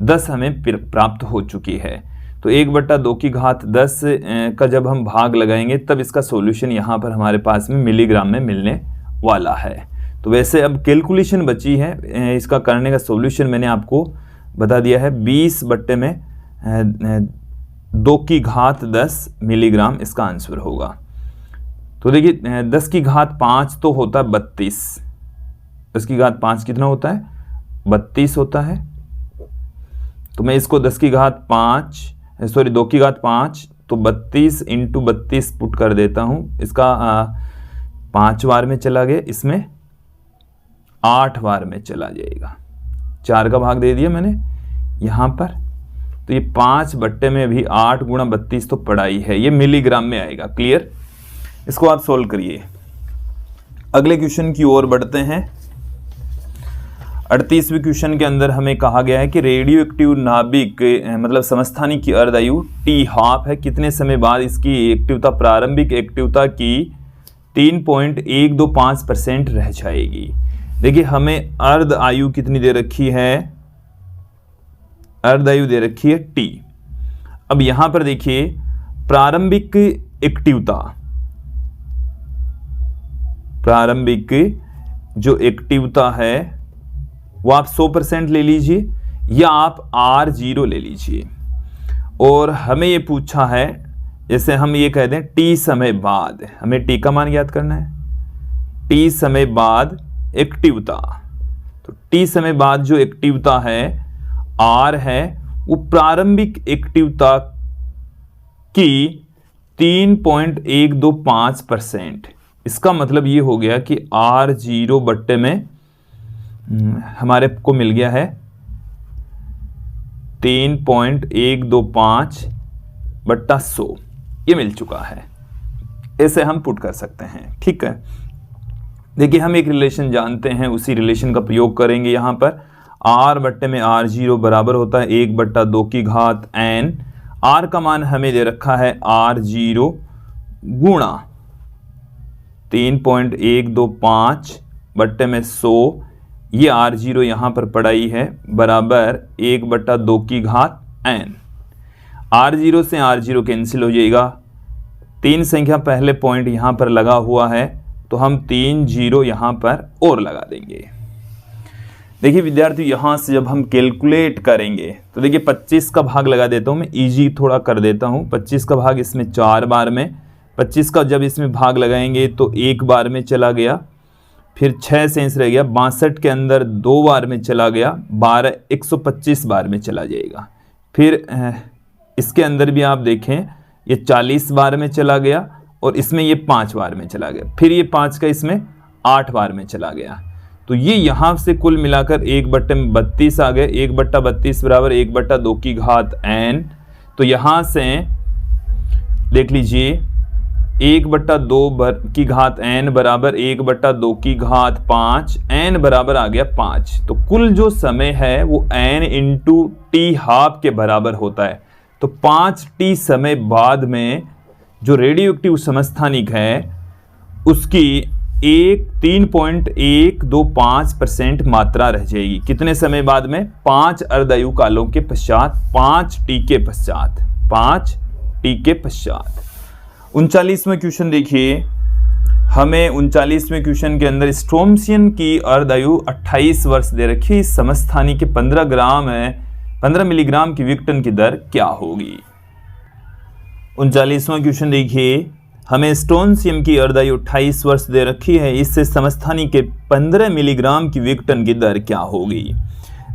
Speaker 1: 10 हमें प्राप्त हो चुकी है। तो 1/2 का जब हम भाग लगाएंगे तब इसका सॉल्यूशन यहाँ पर हमारे पास में मिलीग्राम में मिलने वाला है। तो वैसे अब कैलकुलेशन बची है, इसका करने का सॉल्यूशन मैंने आपको बता दिया है। 20/2 मिलीग्राम इसका आंसर होगा। तो देखिए 10⁵ तो होता है 32। 10⁵ कितना होता है 32 होता है। तो मैं इसको 2⁵ तो 32 इंटू 32 पुट कर देता हूँ। इसका 5 बार में चला गया, इसमें 8 बार में चला जाएगा। 4 का भाग दे दिया मैंने यहाँ पर। तो ये 5 बट्टे में भी 8 × 32 तो पड़ा ही है, ये मिलीग्राम में आएगा। क्लियर। इसको आप सोल्व करिए। अगले क्वेश्चन की ओर बढ़ते हैं। 38वें क्वेश्चन के अंदर हमें कहा गया है कि रेडियो एक्टिव नाभिक मतलब समस्थानिक की अर्धायु टी हाफ है। कितने समय बाद इसकी एक्टिवता प्रारंभिक एक्टिवता की 3.125% रह जाएगी। देखिए हमें अर्ध आयु कितनी दे रखी है, अर्ध आयु दे रखी है टी। अब यहां पर देखिए प्रारंभिक एक्टिवता, प्रारंभिक जो एक्टिवता है वो आप 100% ले लीजिए या आप R0 ले लीजिए। और हमें ये पूछा है, जैसे हम ये कह दें टी समय बाद, हमें टी का मान याद करना है। टी समय बाद एक्टिवता, तो टी समय बाद जो एक्टिवता है R है वो प्रारंभिक एक्टिवता की 3.125%। इसका मतलब ये हो गया कि R0 बट्टे में हमारे को मिल गया है 3.125/100, ये मिल चुका है। ऐसे हम पुट कर सकते हैं, ठीक है। देखिए हम एक रिलेशन जानते हैं, उसी रिलेशन का प्रयोग करेंगे यहाँ पर। r/r0 बराबर होता है 1/2 की घात n। r का मान हमें दे रखा है r0 गुणा 3.125/100, ये r0 यहाँ पर पढ़ाई है बराबर 1/2 की घात n। r0 से r0 कैंसिल हो जाएगा, 3 संख्या पहले पॉइंट यहाँ पर लगा हुआ है तो हम 3 0 यहाँ पर और लगा देंगे। देखिए विद्यार्थी यहाँ से जब हम कैलकुलेट करेंगे तो देखिए 25 का भाग लगा देता हूँ मैं, इजी थोड़ा कर देता हूँ। 25 का भाग इसमें 4 बार में, 25 का जब इसमें भाग लगाएंगे तो 1 बार में चला गया, फिर 6 शेष रह गया, 62 के अंदर 2 बार में चला गया, 12 125 बार में चला जाएगा। फिर इसके अंदर भी आप देखें ये 40 बार में चला गया और इसमें ये 5 बार में चला गया, फिर ये 5 का इसमें 8 बार में चला गया। तो ये यहाँ से कुल मिलाकर 1/32 आ गए। 1/32 बराबर 1/2 की घात n। तो यहाँ से देख लीजिए 1/2 की घात n बराबर 1/2 की घात 5, n बराबर आ गया 5। तो कुल जो समय है वो n इंटू टी हाफ के बराबर होता है। तो 5t समय बाद में जो रेडियोएक्टिव समस्थानिक है उसकी 3.125% मात्रा रह जाएगी। कितने समय बाद में? 5 अर्धायु कालों के पश्चात, 5t के पश्चात, 5t के पश्चात। 39वें क्वेश्चन देखिए, हमें 39वें क्वेश्चन के अंदर स्ट्रोमसियन की अर्धायु 28 वर्ष दे रखी। समस्थानिक के 15 मिलीग्राम की विघटन की दर क्या होगी? 39वां क्वेश्चन देखिए, हमें स्ट्रोनसियम की अर्धायु 28 वर्ष दे रखी है, इससे समस्थानिक के 15 मिलीग्राम की विघटन की दर क्या होगी?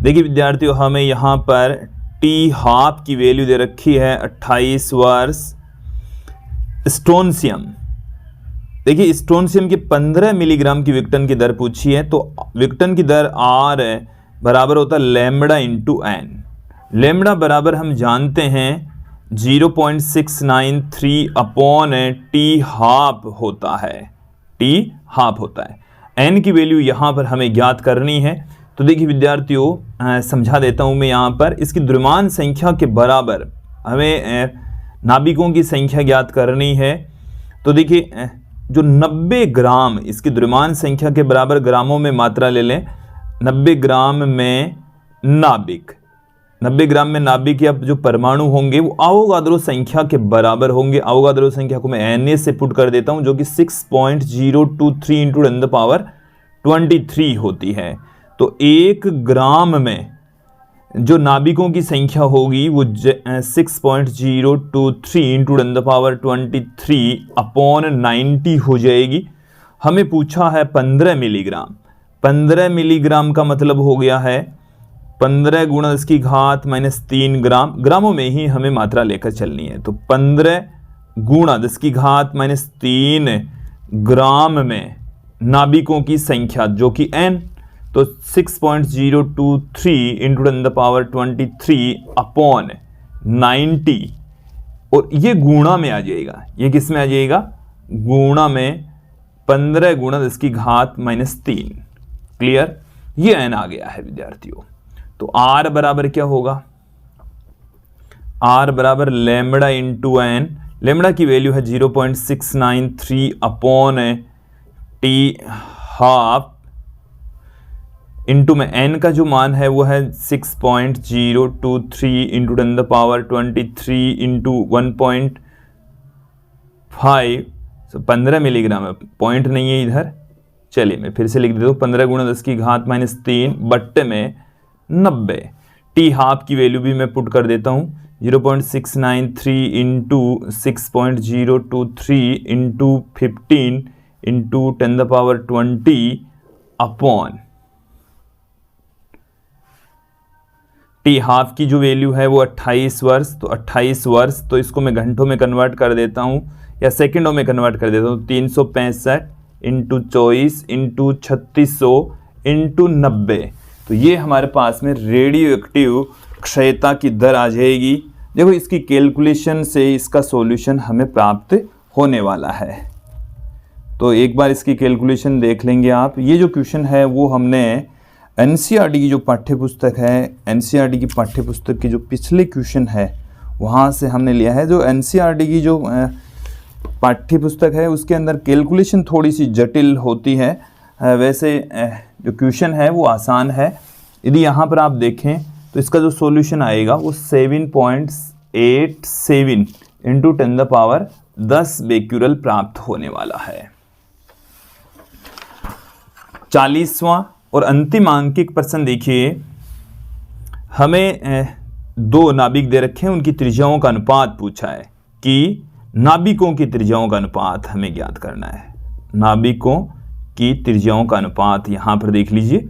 Speaker 1: देखिए विद्यार्थियों, हमें यहाँ पर टी हाफ की वैल्यू दे रखी है 28 वर्ष। स्ट्रोनसियम, देखिए स्ट्रोनसियम के 15 मिलीग्राम की विघटन की दर पूछी है, तो विघटन की दर R बराबर होता है लैम्बडा इंटू एन। लैम्बडा बराबर हम जानते हैं 0.693 अपॉन टी हाफ होता है, टी हाफ होता है। एन की वैल्यू यहाँ पर हमें ज्ञात करनी है। तो देखिए विद्यार्थियों, समझा देता हूँ मैं यहाँ पर। इसकी द्रव्यमान संख्या के बराबर हमें नाभिकों की संख्या ज्ञात करनी है। तो देखिए जो 90 ग्राम इसकी द्रव्यमान संख्या के बराबर ग्रामों में मात्रा ले लें। 90 ग्राम में नाभिक, 90 ग्राम में नाभिक या जो परमाणु होंगे वो अवोगाद्रो संख्या के बराबर होंगे। अवोगाद्रो संख्या को मैं Na से पुट कर देता हूं, जो कि 6.023 इंटू 10⁻23 होती है। तो 1 ग्राम में जो नाभिकों की संख्या होगी वो 6.023 इंटू 10⁻23 अपॉन 90 हो जाएगी। हमें पूछा है 15 मिलीग्राम। 15 मिलीग्राम का मतलब हो गया है 15 गुणा 10 की घात -3 ग्राम। ग्रामों में ही हमें मात्रा लेकर चलनी है। तो 15 गुणा 10 की घात -3 ग्राम में नाभिकों की संख्या जो कि n, तो 6.023 इंटू 10⁻23 अपॉन 90, और ये गुणा में आ जाएगा। ये किस में आ जाएगा? गुणा में 15 गुणा 10 की घात -3। क्लियर? ये n आ गया है विद्यार्थियों। तो r बराबर क्या होगा? r बराबर लैम्बडा इंटू एन। लैम्बडा की वैल्यू है 0.693 अपॉन टी हाफ इंटू में n का जो मान है वो है 6.023 इंटू 10⁻23 इंटू 1.5। 15 मिलीग्राम है, पॉइंट नहीं है इधर। चलिए मैं फिर से लिख देता हूँ, 15 गुणा 10 की घात -3 बट्टे में 90। टी हाफ की वैल्यू भी मैं पुट कर देता हूँ, 0.693 into 6.023 into 15 into 10⁻20 upon T half की जो वैल्यू है वो 28 वर्ष। तो 28 वर्ष, तो इसको मैं घंटों में कन्वर्ट कर देता हूँ या सेकंडों में कन्वर्ट कर देता हूँ। 365 इंटू 24 इंटू 3600 इंटू 90, तो ये हमारे पास में रेडियो एक्टिव क्षयता की दर आ जाएगी। देखो इसकी कैलकुलेशन से इसका सॉल्यूशन हमें प्राप्त होने वाला है। तो एक बार इसकी कैलकुलेशन देख लेंगे आप। ये जो क्वेश्चन है वो हमने एनसीईआरटी की जो पाठ्यपुस्तक है, एनसीईआरटी की पाठ्यपुस्तक के जो पिछले क्वेश्चन है वहाँ से हमने लिया है। जो एनसीईआरटी की जो पाठ्यपुस्तक है उसके अंदर कैलकुलेशन थोड़ी सी जटिल होती है, वैसे जो क्वेश्चन है वो आसान है। यदि यहाँ पर आप देखें तो इसका जो सॉल्यूशन आएगा वो 7.87 इंटू 10 बेक्यूरल प्राप्त होने वाला है। 40वां और अंतिम आंकिक प्रश्न देखिए। हमें दो नाभिक दे रखे हैं, उनकी त्रिज्याओं का अनुपात पूछा है कि नाभिकों की त्रिज्याओं का अनुपात हमें ज्ञात करना है। नाभिकों की त्रिज्याओं का अनुपात यहाँ पर देख लीजिए।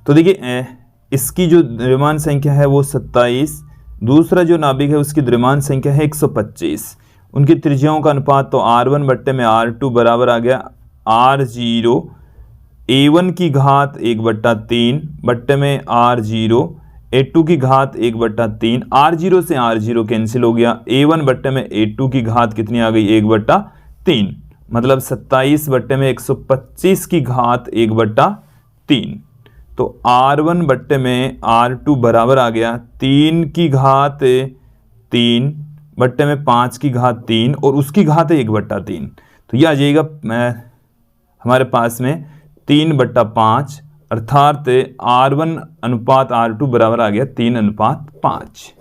Speaker 1: तो देखिए इसकी जो द्रव्यमान संख्या है वो 27, दूसरा जो नाभिक है उसकी द्रव्यमान संख्या है 125। उनकी त्रिज्याओं का अनुपात तो R1 बट्टे में R2 बराबर आ गया R0 A1 की घात 1/3 बट्टे में R0 A2 की घात 1/3। R0 से R0 कैंसिल हो गया। A1 बट्टे में A2 की घात कितनी आ गई 1/3, मतलब 27 बट्टे में 125 की घात 1/3। तो R1 बट्टे में R2 बराबर आ गया 3 की घात 3 बट्टे में 5 की घात 3 और उसकी घात है 1/3। तो यह आ जाएगा हमारे पास में 3/5, अर्थात R1 अनुपात R2 बराबर आ गया 3:5।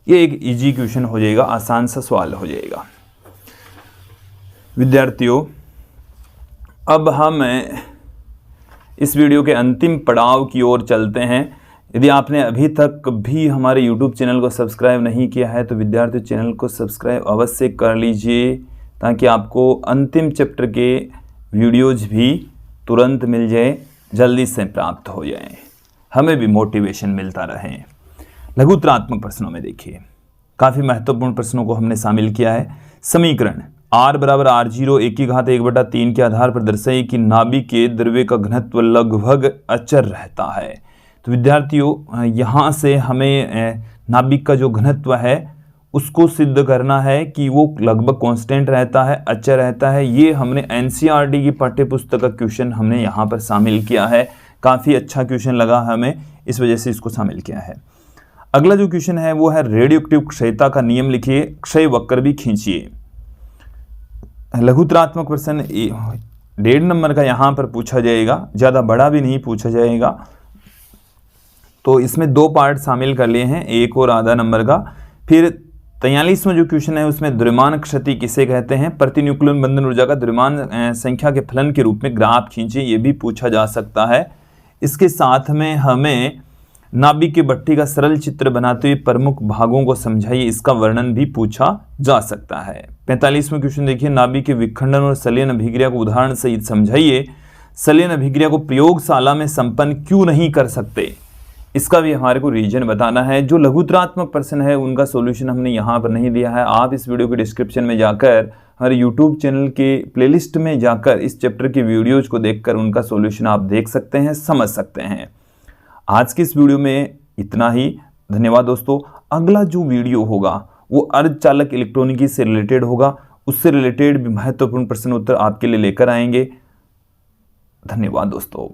Speaker 1: ये एक इजी क्वेश्चन हो जाएगा, आसान सा सवाल हो जाएगा। विद्यार्थियों अब हम इस वीडियो के अंतिम पड़ाव की ओर चलते हैं। यदि आपने अभी तक भी हमारे YouTube चैनल को सब्सक्राइब नहीं किया है तो विद्यार्थियों चैनल को सब्सक्राइब अवश्य कर लीजिए, ताकि आपको अंतिम चैप्टर के वीडियोज भी तुरंत मिल जाए, जल्दी से प्राप्त हो जाए, हमें भी मोटिवेशन मिलता रहे। लघुत्तरात्मक प्रश्नों में देखिए काफ़ी महत्वपूर्ण प्रश्नों को हमने शामिल किया है। समीकरण R बराबर R0 1 की घात 1/3 के आधार पर दर्शाइए कि नाभिक के द्रव्य का घनत्व लगभग अचर रहता है। तो विद्यार्थियों यहाँ से हमें नाभिक का जो घनत्व है उसको सिद्ध करना है कि वो लगभग कांस्टेंट रहता है, अचर रहता है। ये हमने एनसीईआरटी की पाठ्यपुस्तक का क्वेश्चन हमने यहाँ पर शामिल किया है। काफ़ी अच्छा क्वेश्चन लगा हमें, इस वजह से इसको शामिल किया है। अगला जो क्वेश्चन है वो है रेडियोएक्टिव क्षयता का नियम लिखिए, क्षय वक्र भी खींचिए। लघुत्तरात्मक प्रश्न 1.5 नंबर का यहाँ पर पूछा जाएगा, ज़्यादा बड़ा भी नहीं पूछा जाएगा। तो इसमें 2 पार्ट शामिल कर लिए हैं, 1 और आधा नंबर का। फिर 43वां जो क्वेश्चन है उसमें द्रव्यमान क्षति किसे कहते हैं, प्रतिन्यूक्लियन बंधन ऊर्जा का द्रव्यमान संख्या के फलन के रूप में ग्राफ खींचे, ये भी पूछा जा सकता है। इसके साथ में हमें नाभिक की भट्ठी का सरल चित्र बनाते हुए प्रमुख भागों को समझाइए, इसका वर्णन भी पूछा जा सकता है। 45वां क्वेश्चन देखिए, नाभिक के विखंडन और संलयन अभिक्रिया को उदाहरण सहित समझाइए। संलयन अभिक्रिया को प्रयोगशाला में संपन्न क्यों नहीं कर सकते, इसका भी हमारे को रीजन बताना है। जो लघुत्तरात्मक प्रश्न है उनका सॉल्यूशन हमने यहाँ पर नहीं दिया है। आप इस वीडियो के डिस्क्रिप्शन में जाकर हमारे यूट्यूब चैनल के प्लेलिस्ट में जाकर इस चैप्टर की वीडियोज को देखकर उनका सॉल्यूशन आप देख सकते हैं, समझ सकते हैं। आज की इस वीडियो में इतना ही। धन्यवाद दोस्तों। अगला जो वीडियो होगा वो अर्धचालक इलेक्ट्रॉनिकी से रिलेटेड होगा, उससे रिलेटेड भी महत्वपूर्ण प्रश्न उत्तर आपके लिए लेकर आएंगे। धन्यवाद दोस्तों।